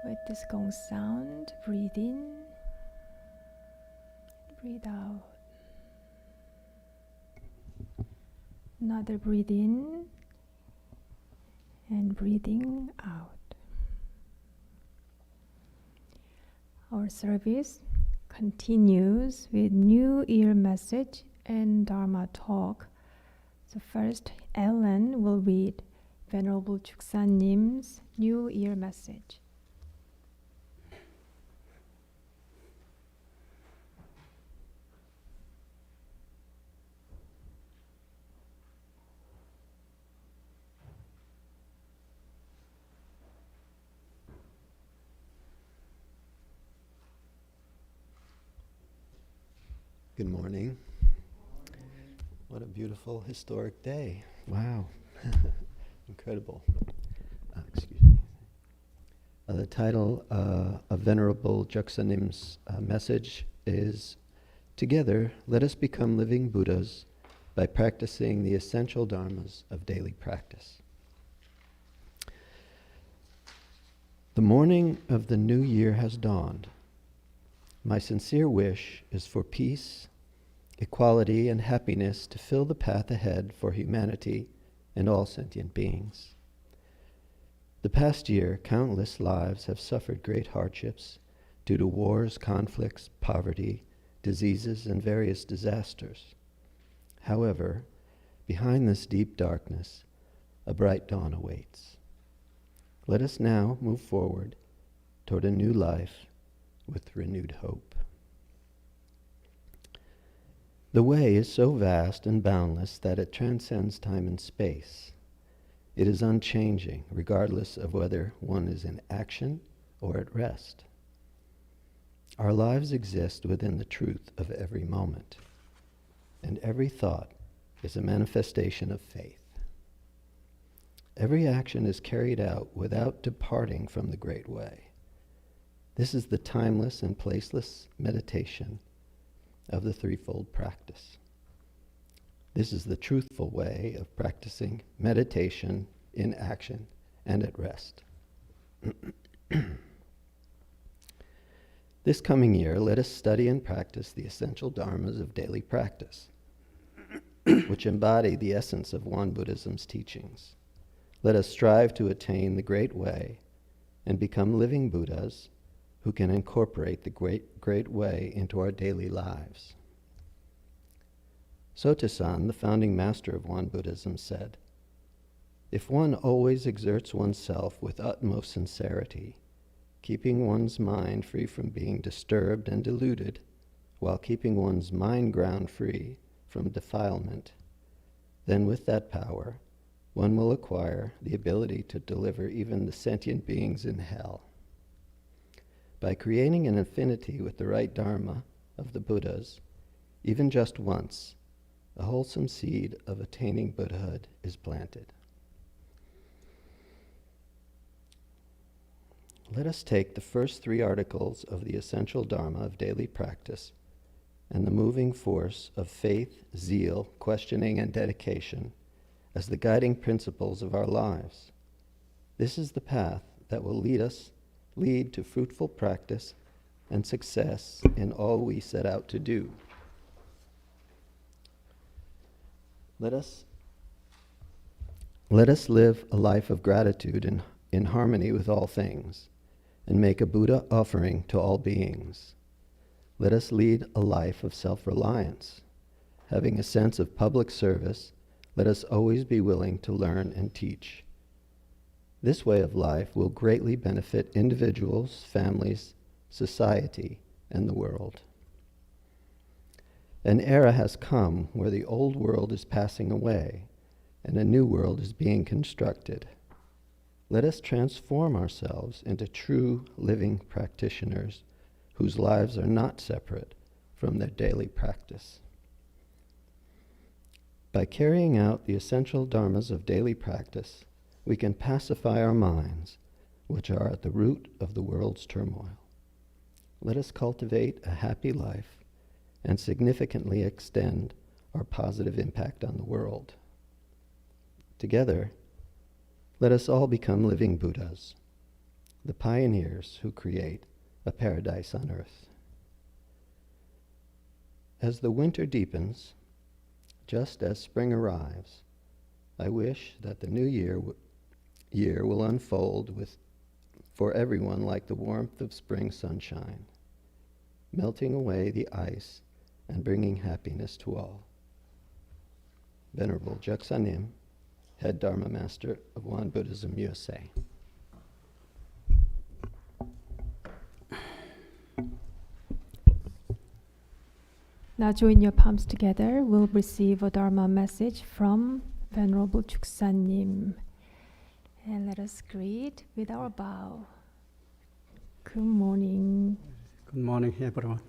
with this gong sound. Breathe in, breathe out. Another breathe in and breathing out. Our service continues with New Year message and Dharma talk. So first, Ellen will read Venerable Juksanim's New Year message. Good morning. What a beautiful historic day. Wow. Incredible. Excuse me. The title of Venerable Juksanim's message is, "Together, let us become living Buddhas by practicing the essential dharmas of daily practice." The morning of the new year has dawned. My sincere wish is for peace, equality, and happiness to fill the path ahead for humanity and all sentient beings. The past year, countless lives have suffered great hardships due to wars, conflicts, poverty, diseases, and various disasters. However, behind this deep darkness, a bright dawn awaits. Let us now move forward toward a new life with renewed hope. The way is so vast and boundless that it transcends time and space. It is unchanging, regardless of whether one is in action or at rest. Our lives exist within the truth of every moment, and every thought is a manifestation of faith. Every action is carried out without departing from the great way. This is the timeless and placeless meditation of the threefold practice. This is the truthful way of practicing meditation in action and at rest. This coming year, let us study and practice the essential dharmas of daily practice, which embody the essence of Won Buddhism's teachings. Let us strive to attain the great way and become living Buddhas who can incorporate the great way into our daily lives. Sotasan, the founding master of Won Buddhism, said, "If one always exerts oneself with utmost sincerity, keeping one's mind free from being disturbed and deluded, while keeping one's mind ground free from defilement, then with that power, one will acquire the ability to deliver even the sentient beings in hell. By creating an affinity with the right Dharma of the Buddhas, even just once, a wholesome seed of attaining Buddhahood is planted." Let us take the first three articles of the essential Dharma of daily practice and the moving force of faith, zeal, questioning, and dedication as the guiding principles of our lives. This is the path that will lead to fruitful practice and success in all we set out to do. Let us live a life of gratitude in harmony with all things, and make a Buddha offering to all beings. Let us lead a life of self-reliance. Having a sense of public service, let us always be willing to learn and teach. This way of life will greatly benefit individuals, families, society, and the world. An era has come where the old world is passing away and a new world is being constructed. Let us transform ourselves into true living practitioners whose lives are not separate from their daily practice. By carrying out the essential dharmas of daily practice, we can pacify our minds, which are at the root of the world's turmoil. Let us cultivate a happy life and significantly extend our positive impact on the world. Together, let us all become living Buddhas, the pioneers who create a paradise on earth. As the winter deepens, just as spring arrives, I wish that the new year will unfold for everyone like the warmth of spring sunshine, melting away the ice and bringing happiness to all. Venerable Juksanim, Head Dharma Master of Won Buddhism, USA. Now join your palms together. We'll receive a Dharma message from Venerable Juksanim. And let us greet with our bow. Good morning. Good morning, everyone.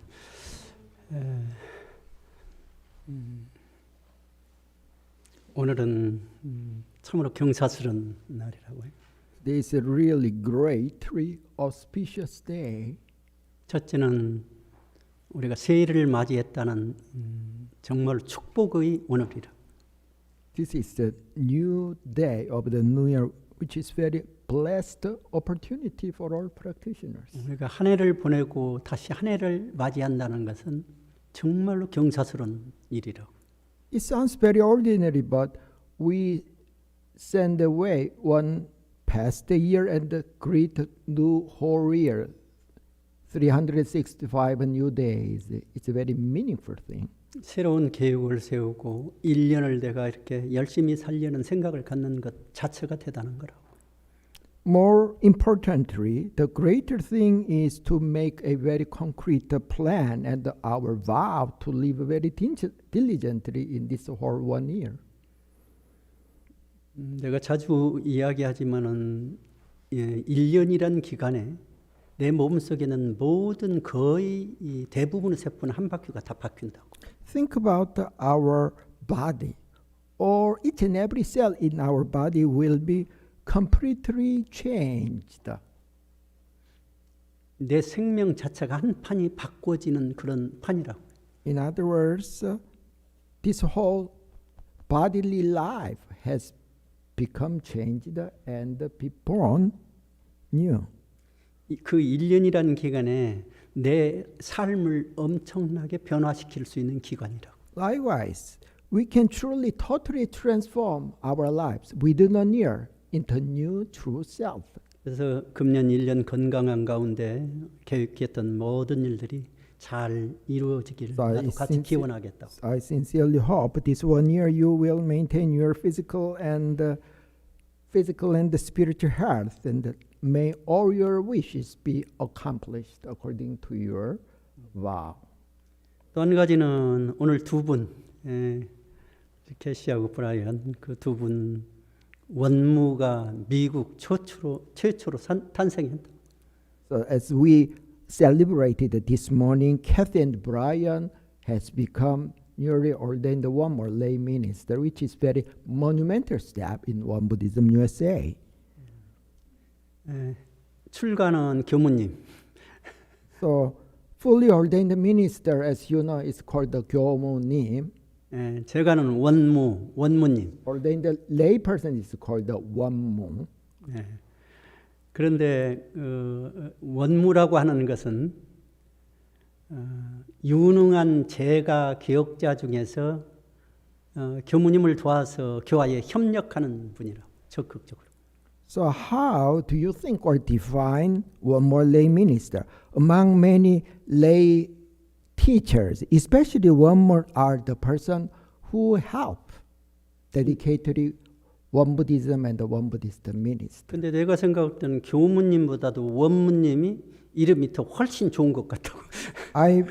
오늘은 참으로 경사스러운 날이라고요. This is a really greatly auspicious day. 첫째는 우리가 새해를 맞이했다는 정말 축복의 오늘이라. This is the new day of the new year, which is very blessed opportunity for all practitioners. 우리가 한 해를 보내고 다시 한 해를 맞이한다는 것은 정말로 경사스러운 일이라. It sounds very ordinary, but we send away one past year and greet new whole year, 365 new days. It's a very meaningful thing. 새로운 계획을 세우고 1년을 내가 이렇게 열심히 살려는 생각을 갖는 것 자체가 대단한 거라고. More importantly, the greater thing is to make a very concrete plan and our vow to live very diligently in this whole 1 year. 내가 자주 이야기하지만은 1년이란 기간에 내 몸속에는 모든 거의 대부분의 세포는 한 바퀴가 다 바뀐다고. Think about our body. Or each and every cell in our body will be completely changed. 내 생명 자체가 한 판이 바꿔지는 그런 판이라고. In other words, this whole bodily life has become changed and be born new. 그 1년이라는 기간에 내 삶을 엄청나게 변화시킬 수 있는 기간이라고. Likewise, we can truly, totally transform our lives within a year into new true self. 그래서 금년 1년 건강한 가운데 계획했던 모든 일들이 잘 이루어지기를 나도 같이 기원하겠다. I sincerely hope this 1 year you will maintain your physical and spiritual health, and may all your wishes be accomplished according to your vow. 또 한 가지는 오늘 두 분, 캐시하고 브라이언 그 두 분 원무가 미국 최초로 탄생했다. So as we celebrated this morning, Kathy and Brian has become newly ordained Wonmu lay minister, which is very monumental step in Won Buddhism USA. 출가는 교무님. So fully ordained minister, as you know, is called the 교무님. 제가는 원무님. Ordained lay person is called the Wonmu. 그런데 원무라고 하는 것은 유능한 제가 교역자 중에서 교무님을 도와서 교화에 협력하는 분이라 적극적으로. So how do you think or define one more lay minister? Among many lay teachers, especially one more are the person who help dedicatedly Won Buddhism and the Won Buddhist minister. 근데 내가 생각할 때는 교무님보다도 원무님이 이름이 더 훨씬 좋은 것 같다고. I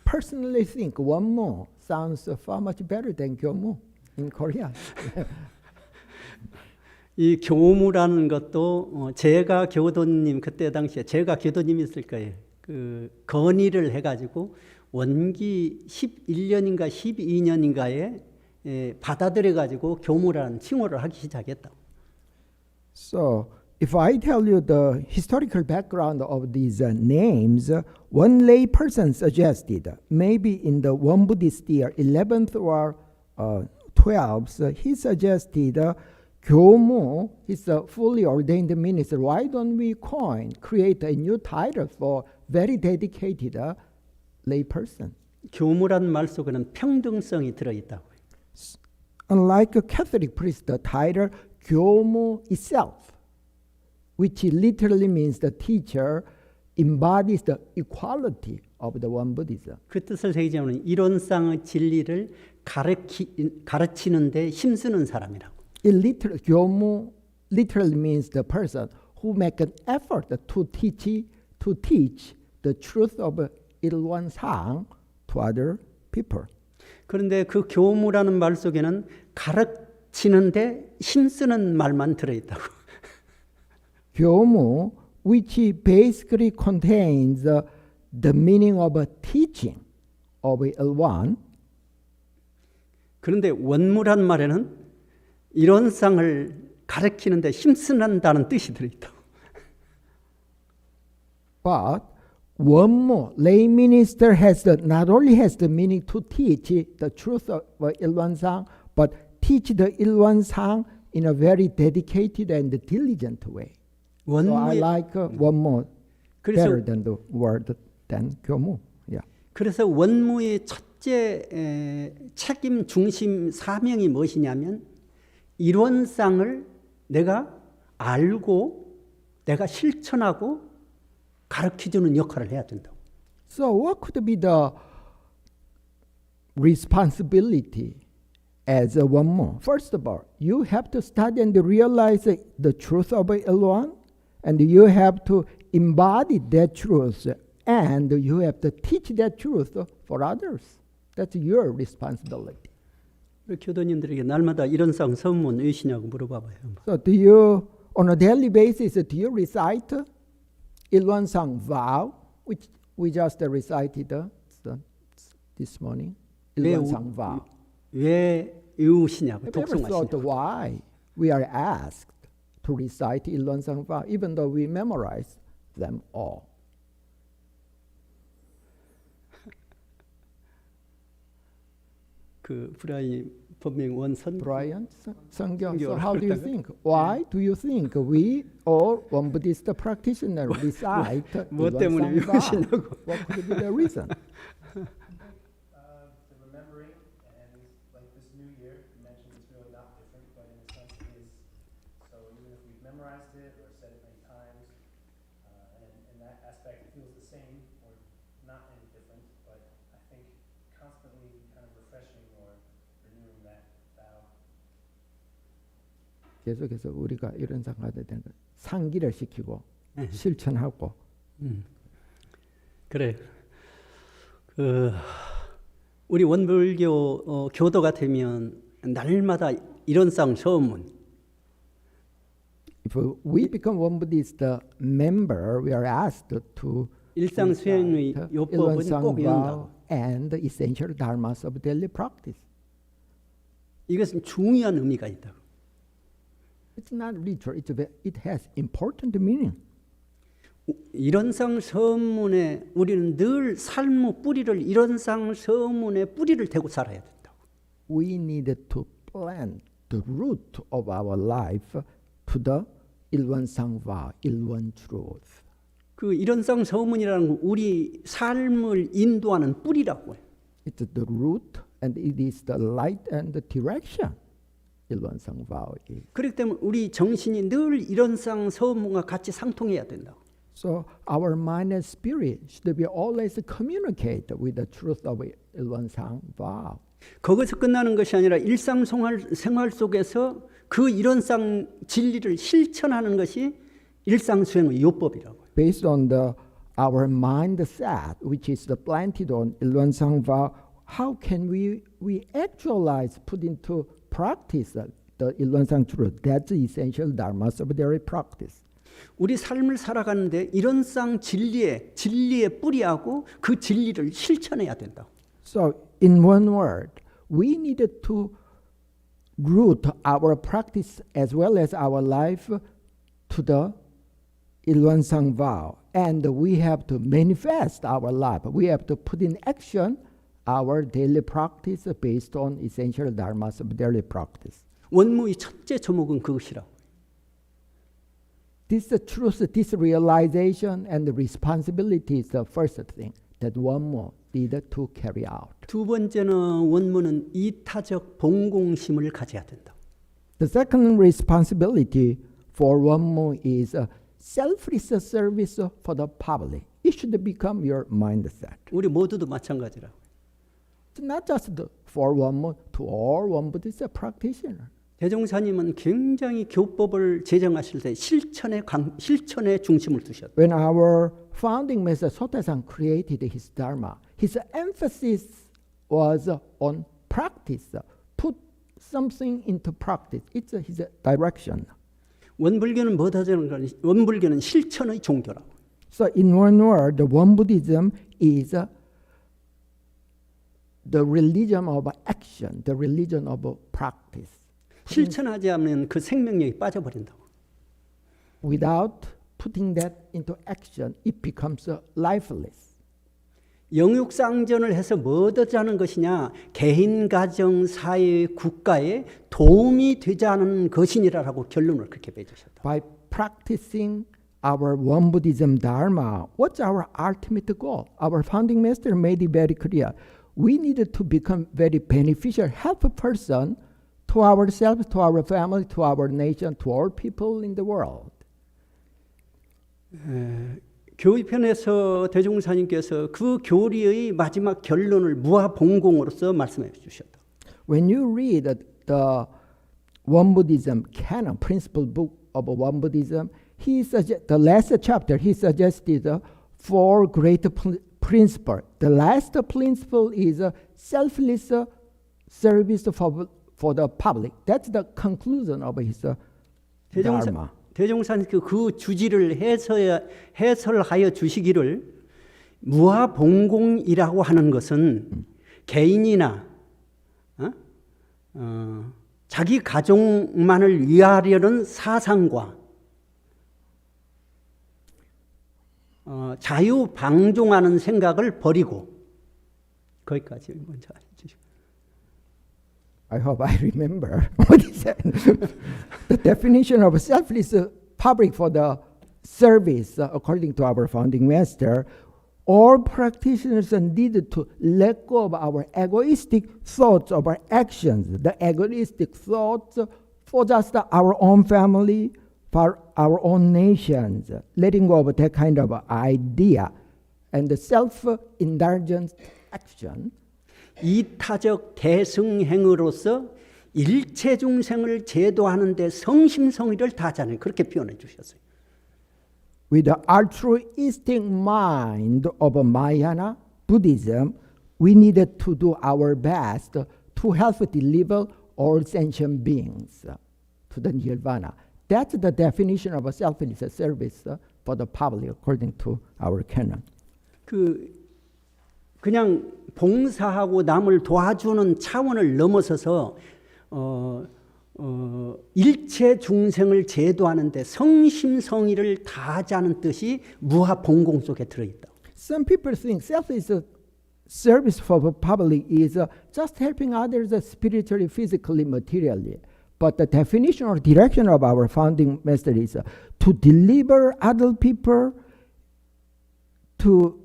personally think Wonmu sounds far much better than 교무 in Korean. 이 교무라는 것도 제가 교도님 그때 당시에 제가 교도님이 있을 거예요. 그 건의를 해가지고 원기 11년인가 12년인가에 받아들여가지고 교무라는 칭호를 하기 시작했다. So if I tell you the historical background of these names, one lay person suggested, maybe in the Won Buddhist year 11th or 12th, he suggested Gyomu is a fully ordained minister. Why don't we create a new title for very dedicated lay person? 교무라는 말 속에는 평등성이 들어있다고. Unlike a Catholic priest, the title Gyomu itself, which literally means the teacher, embodies the equality of the Won Buddhism. 그 뜻을 새기자면 이론상의 진리를 가르치는 데 힘쓰는 사람이라고. Gyomu literally means the person who make an effort to teach the truth of 일원상 to other people. 그런데 그 교무라는 말 속에는 가르치는데 힘쓰는 말만 들어있다고. 교무, which basically contains the meaning of a teaching of L1, 그런데 원무란 말에는 일원상을 가르치는데 힘쓰는다는 뜻이 들어있다. But Wonmu, lay minister, not only has the meaning to teach the truth of Ilwansang, but teach the Ilwansang in a very dedicated and diligent way. So I like Wonmu better than the word than 교무. Yeah. 그래서 원무의 첫째 책임 중심 사명이 무엇이냐면 일원상을 내가 알고 내가 실천하고 가르쳐주는 역할을 해야 된다. So what could be the responsibility as a Wonmu? First of all, you have to study and realize the truth of Ilwan, and you have to embody that truth, and you have to teach that truth for others. That's your responsibility. 교도님들에게 날마다 일원상 서문 의시냐고 물어봐봐요. So do you, on a daily basis, do you recite Ilwansang vow, which we just recited this morning? Ilwansang vow. 왜 외우시냐고 Have you ever thought 독송하시냐고. why we are asked to recite Ilwansang vow, even though we memorize them all? 그 브라이 법명 원선 Brian, Sangyo. So 성경을 how do you 읽다가? think? Why do you think we or one Buddhist practitioner recite 뭐 때문에 Ilwansang vow? 외우시냐고. What could be the reason? The remembering, and like this new year, you mentioned it's really not different, but in a sense it is. So even if we've memorized it or said it many times, and in that aspect it feels the same or not any different, but I think constantly kind of refreshing or renewing that vow. 계속해서 우리가 이런 생각을 되는 거 상기를 시키고 실천하고. 그래. 그 우리 원불교 교도가 되면 날마다 일원상 서문. If we become one Buddhist member, we are asked to 일상 수행의 recite 요법은 Ilwansang 꼭 vow 외운다고. and the essential dharmas of daily practice. 이것은 중요한 의미가 있다. It's not literal. It has important meaning. 일원상 서문에 우리는 늘 삶의 뿌리를 일원상 서문에 뿌리를 대고 살아야 된다. We need to plant the root of our life to the Ilwansang vow, Ilwan truth. 그 일원상 서문이라는 건 우리 삶을 인도하는 뿌리라고 해요. It's the root and it is the light and the direction. Ilwansang vow is. 그렇기 때문에 우리 정신이 늘 일원상 서문과 같이 상통해야 된다고. So our mind and spirit should be always communicate with the truth of Ilwansang vow. 거기서 끝나는 것이 아니라 일상 생활 속에서 그 일원상 진리를 실천하는 것이 일상 수행의 요법이라고. Based on our mindset, which is planted on Ilwansang vow, how can we actualize, put into practice the Ilwansang truth? That's the essential dharmas of daily practice. 우리 삶을 살아가는데 일원상 진리의 뿌리하고 그 진리를 실천해야 된다. So, in one word, we needed to root our practice as well as our life to the Ilwansang vow, and we have to manifest our life. We have to put in action our daily practice based on essential dharmas of daily practice. 원무의 첫째 조목은 그것이라고. This truth, this realization and the responsibility is the first thing that Wonmu needed to carry out. 두 번째는 원무는 이타적 봉공심을 가져야 된다. The second responsibility for Wonmu is a selfless service for the public. It should become your mindset. 우리 모두도 마찬가지라고. It's not just for Wonmu, to all Won Buddhist practitioners. 대종사님은 굉장히 교법을 제정하실 때 실천에 중심을 두셨다. When our founding master Sotasan created his Dharma, his emphasis was on practice. Put something into practice. It's his direction. 원불교는 뭐다 저는 원불교는 실천의 종교라고. So in one word, the Won Buddhism is the religion of action, the religion of practice. 실천하지 않으면 그 생명력이 빠져버린다고. Without putting that into action, it becomes lifeless. 영육상전을 해서 뭐 얻자는 것이냐? 개인, 가정, 사회, 국가에 도움이 되지 않은 것이니라라고 결론을 그렇게 맺으셨다. By practicing our Won Buddhism Dharma, what's our ultimate goal? Our founding master made it very clear. We needed to become very beneficial, helpful person to ourselves, to our family, to our nation, to all people in the world. 교의편에서 대종사님께서 그 교리의 마지막 결론을 무아봉공으로서 말씀해 주셨다. When you read the Won Buddhism canon, principle book of Won Buddhism, the last chapter, he suggested four great principles. The last principle is selfless service for the public. That's the conclusion of his Dharma. 대종사님께서 그 주지를 해설하여 주시기를 무아봉공이라고 하는 것은 개인이나 자기 가족만을 위하려는 사상과 자유방종하는 생각을 버리고 거기까지 먼저 해주시고. I hope I remember what he said. The definition of selfless public for the service, according to our founding master, all practitioners need to let go of our egoistic thoughts of our actions, the egoistic thoughts for just our own family, for our own nations, letting go of that kind of idea and the self-indulgent action. 이타적 대승행으로서 일체 중생을 제도하는 데 성심성의를 다하자는 그렇게 표현해 주셨어요. With the altruistic mind of Mahayana Buddhism, we needed to do our best to help deliver all sentient beings to the nirvana. That's the definition of a selfless service for the public according to our canon. 그냥 봉사하고 남을 도와주는 차원을 넘어서서 일체 중생을 제도하는데 성심성의를 다하자는 뜻이 무아봉공 속에 들어있다. Some people think selfless service for the public is just helping others spiritually, physically, materially. But the definition or direction of our founding master is to deliver other people to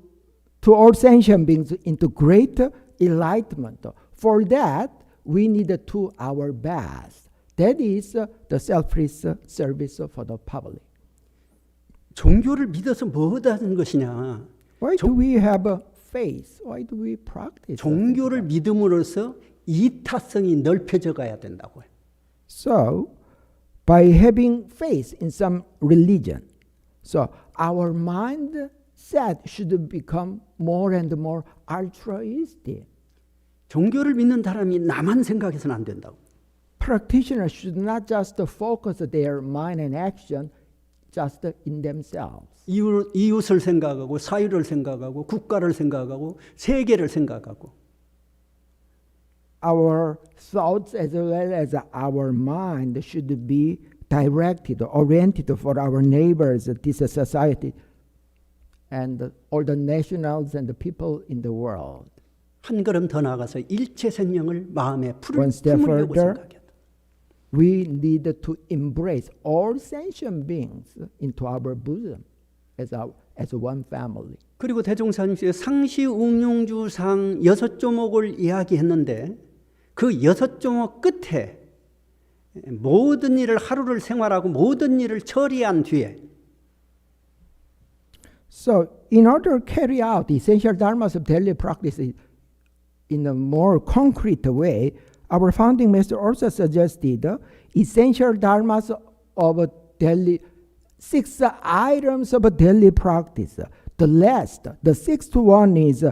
all sentient beings into great enlightenment. For that, we need to do our best. That is the selfless service for the public. 종교를 믿어서 뭐 하는 것이냐? Why do we have faith? Why do we practice? 종교를 믿음으로써 이타성이 넓혀져 가야 된다고요. So, by having faith in some religion, so our mindset should become more and more altruistic. 종교를 믿는 사람이 나만 생각해서는 안 된다고. Practitioners should not just focus their mind and action just in themselves. 이웃을 생각하고 사회를 생각하고 국가를 생각하고 세계를 생각하고. Our thoughts as well as our mind should be directed, oriented for our neighbors, this society, and all the nationals and the people in the world. 한 걸음 더 나아가서 일체 생명을 마음에 One step 품으려고 further, 생각했다. we need to embrace all sentient beings into our bosom as one family. 그리고 대종사님께서 상시응용주상 6조목을 이야기했는데 그 6조목 끝에 모든 일을 하루를 생활하고 모든 일을 처리한 뒤에 So, in order to carry out the essential dharmas of daily practice in a more concrete way, our founding master also suggested essential dharmas of daily 6 items of daily practice. The last, the sixth one is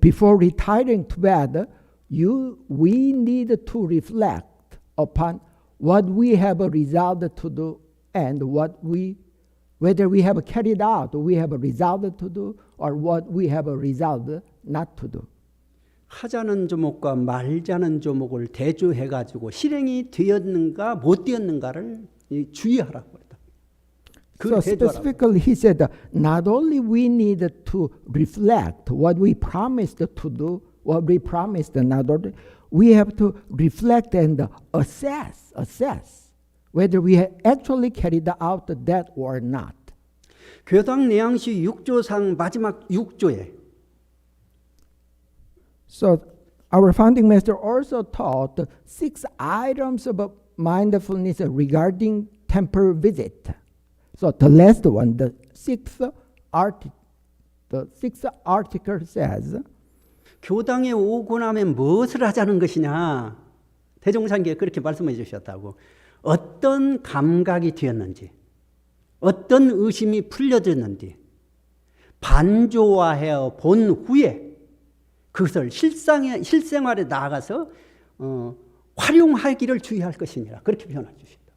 before retiring to bed, we need to reflect upon what we have resolved to do and what we whether we have carried out, we have resolved to do, or what we have resolved not to do. 하자는 조목과 말자는 조목을 대조해가지고 실행이 되었는가 못 되었는가를 주의하라고 했다. So specifically, he said, not only we need to reflect what we promised to do, what we promised not only, we have to reflect and assess whether we have actually carried out that or not. 교당 내양시 6조상 마지막 6조에 So our founding master also taught 6 items of mindfulness regarding temple visit. So the last one, the sixth article says, 교당에 오고 나면 무엇을 하자는 것이냐. 대종상계에 그렇게 말씀해 주셨다고. 어떤 감각이 되었는지, 어떤 의심이 풀려졌는지 반조화하여 본 후에 그것을 실생활에 나아가서 활용하기를 주의할 것이니라. 그렇게 표현해 주신다.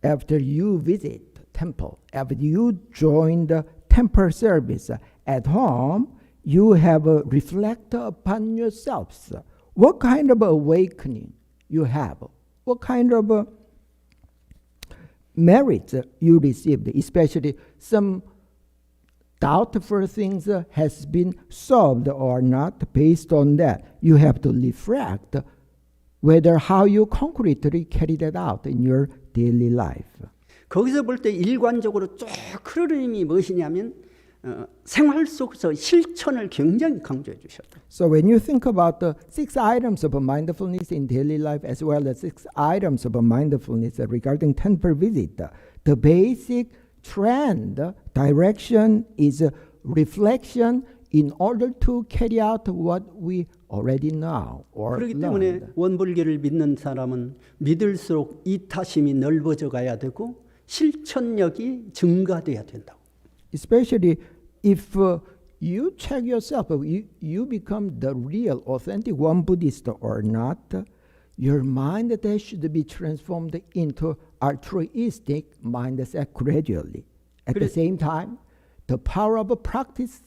After you visit temple, after you join the temple service at home, you have reflect upon yourselves. What kind of awakening you have? What kind of merits you received? Especially some doubtful things has been solved or not. Based on that, you have to reflect whether how you concretely carried it out in your daily life. 거기서 볼 때 일관적으로 쭉 흐름이 무엇이냐면 생활 속에서 실천을 굉장히 강조해 주셨다. So when you think about the 6 items of mindfulness in daily life as well as 6 items of mindfulness regarding temple visit, the basic trend, direction is reflection in order to carry out what we already know or 그렇기 때문에 learned. 원불교를 믿는 사람은 믿을수록 이타심이 넓어져 가야 되고 실천력이 증가돼야 된다고. Especially if you check yourself, you become the real, authentic one Buddhist or not, your mind that should be transformed into altruistic mindset gradually. At the same time, the power of a practice,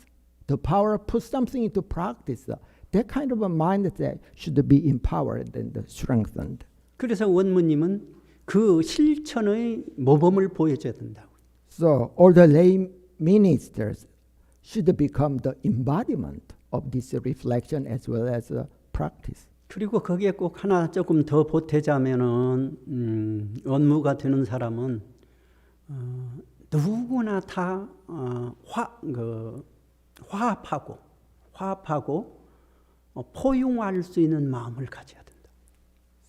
the power of put something into practice, that kind of a mindset should be empowered and strengthened. 그래서 원무님은 그 실천의 모범을 보여줘야 된다고. So all the lay ministers should become the embodiment of this reflection as well as practice. 그리고 거기에 꼭 하나 조금 더 보태자면은 원무가 되는 사람은 누구나 다 화합하고 포용할 수 있는 마음을 가져야 된다.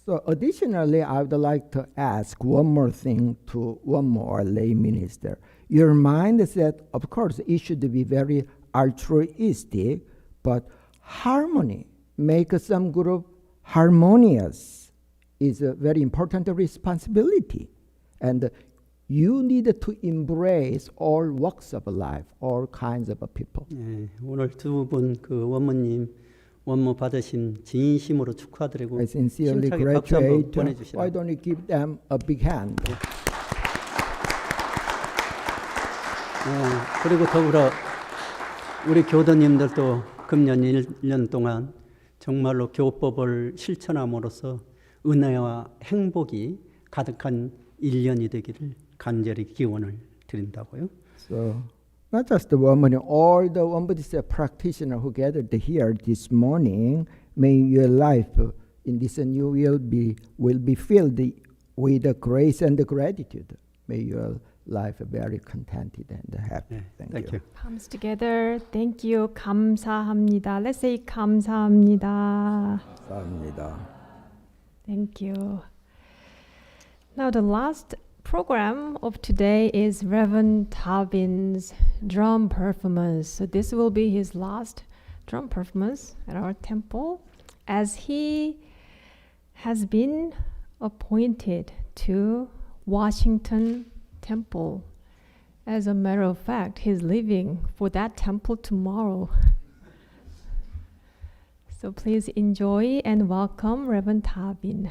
So additionally, I would like to ask one more thing to one more lay minister. Your mindset, of course, it should be very altruistic, but harmony, make some group harmonious is a very important responsibility. And you need to embrace all walks of life, all kinds of people. 네, 오늘 두 분 그 원무님 원무 받으신 진심으로 축하드리고 I sincerely 힘차게 박수 한번 gratulate. 보내주시라. Why don't you give them a big hand? 그리고 더불어 우리 교도님들도 금년 1년 동안 정말로 교법을 실천함으로써 은혜와 행복이 가득한 1년이 되기를 간절히 기원을 드린다고요. So, not just the woman, all the Wonmu Buddhist practitioners who gathered here this morning, may your life in this new year will be filled with the grace and the gratitude. May your life be very contented and happy. Thank you. Comes together. Thank you. 감사합니다. Let's say 감사합니다. 감사합니다. Thank you. Now the last program of today is Reverend Davin's drum performance. So this will be his last drum performance at our temple, as he has been appointed to Washington Temple. As a matter of fact, he's leaving for that temple tomorrow. So please enjoy and welcome Reverend Davin.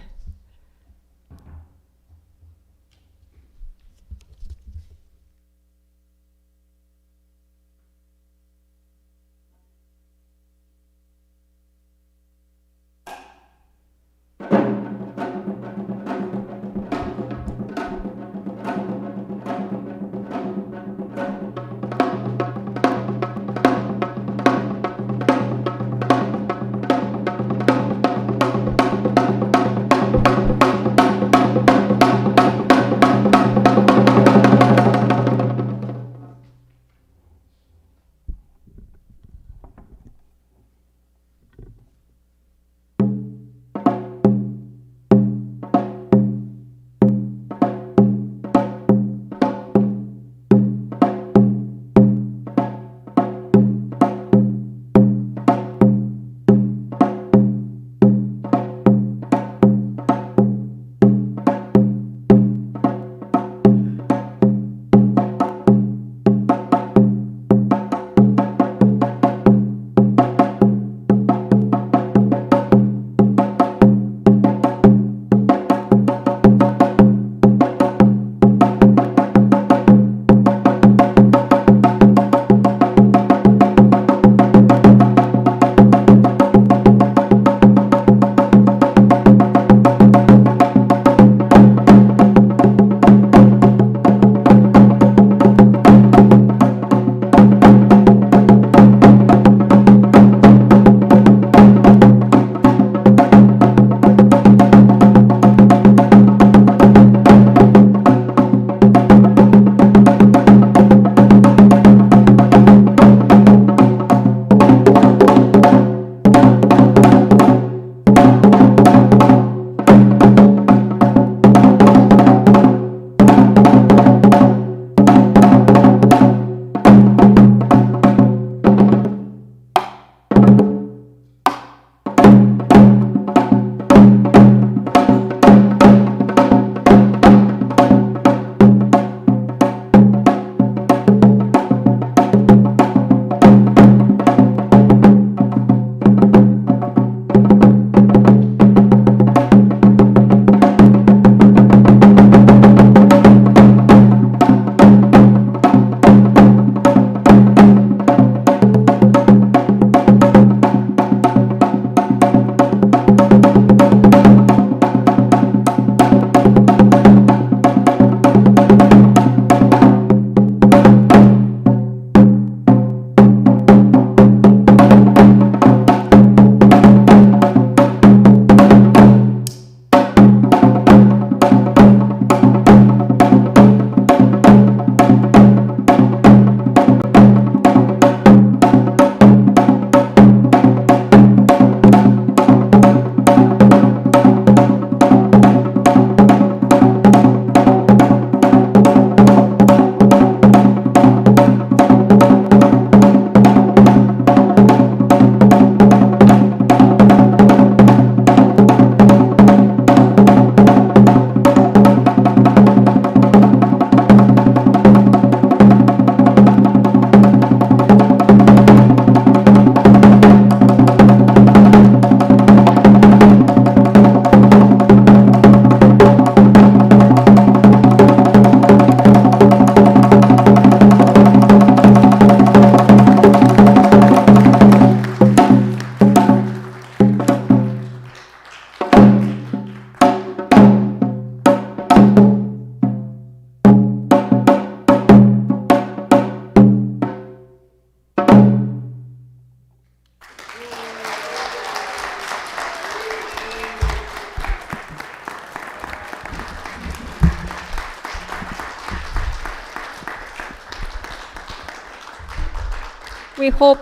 we hope,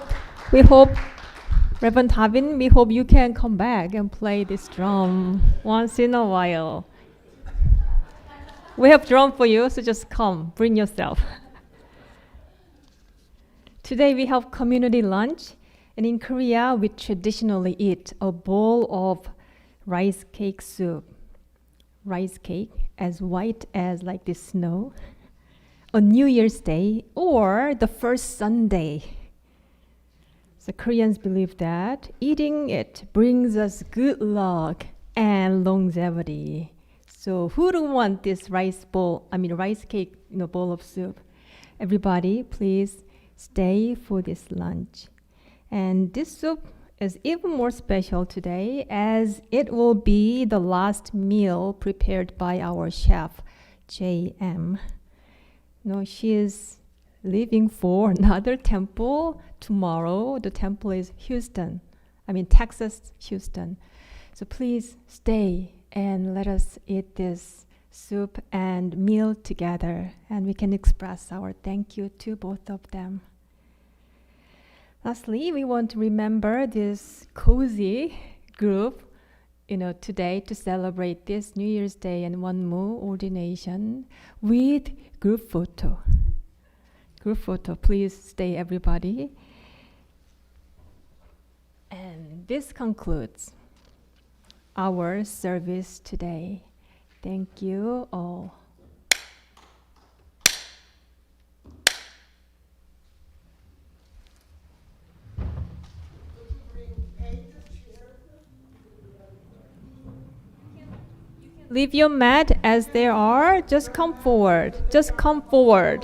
Reverend Davin, we hope you can come back and play this drum once in a while. We have drum for you, so just come, bring yourself. Today we have community lunch, and in Korea we traditionally eat a bowl of rice cake soup. Rice cake as white as like this snow, on New Year's Day or the first Sunday. So Koreans believe that eating it brings us good luck and longevity. So who don't want this rice cake, bowl of soup? Everybody, please stay for this lunch. And this soup is even more special today as it will be the last meal prepared by our chef, J.M. She is leaving for another temple tomorrow. The temple is Texas, Houston. So please stay and let us eat this soup and meal together, and we can express our thank you to both of them. Lastly, we want to remember this cozy group, today to celebrate this New Year's Day and Wonmu Ordination with group photo. Group photo, please stay everybody. And this concludes our service today. Thank you all. Leave your mat as they are. Just come forward. Just come forward.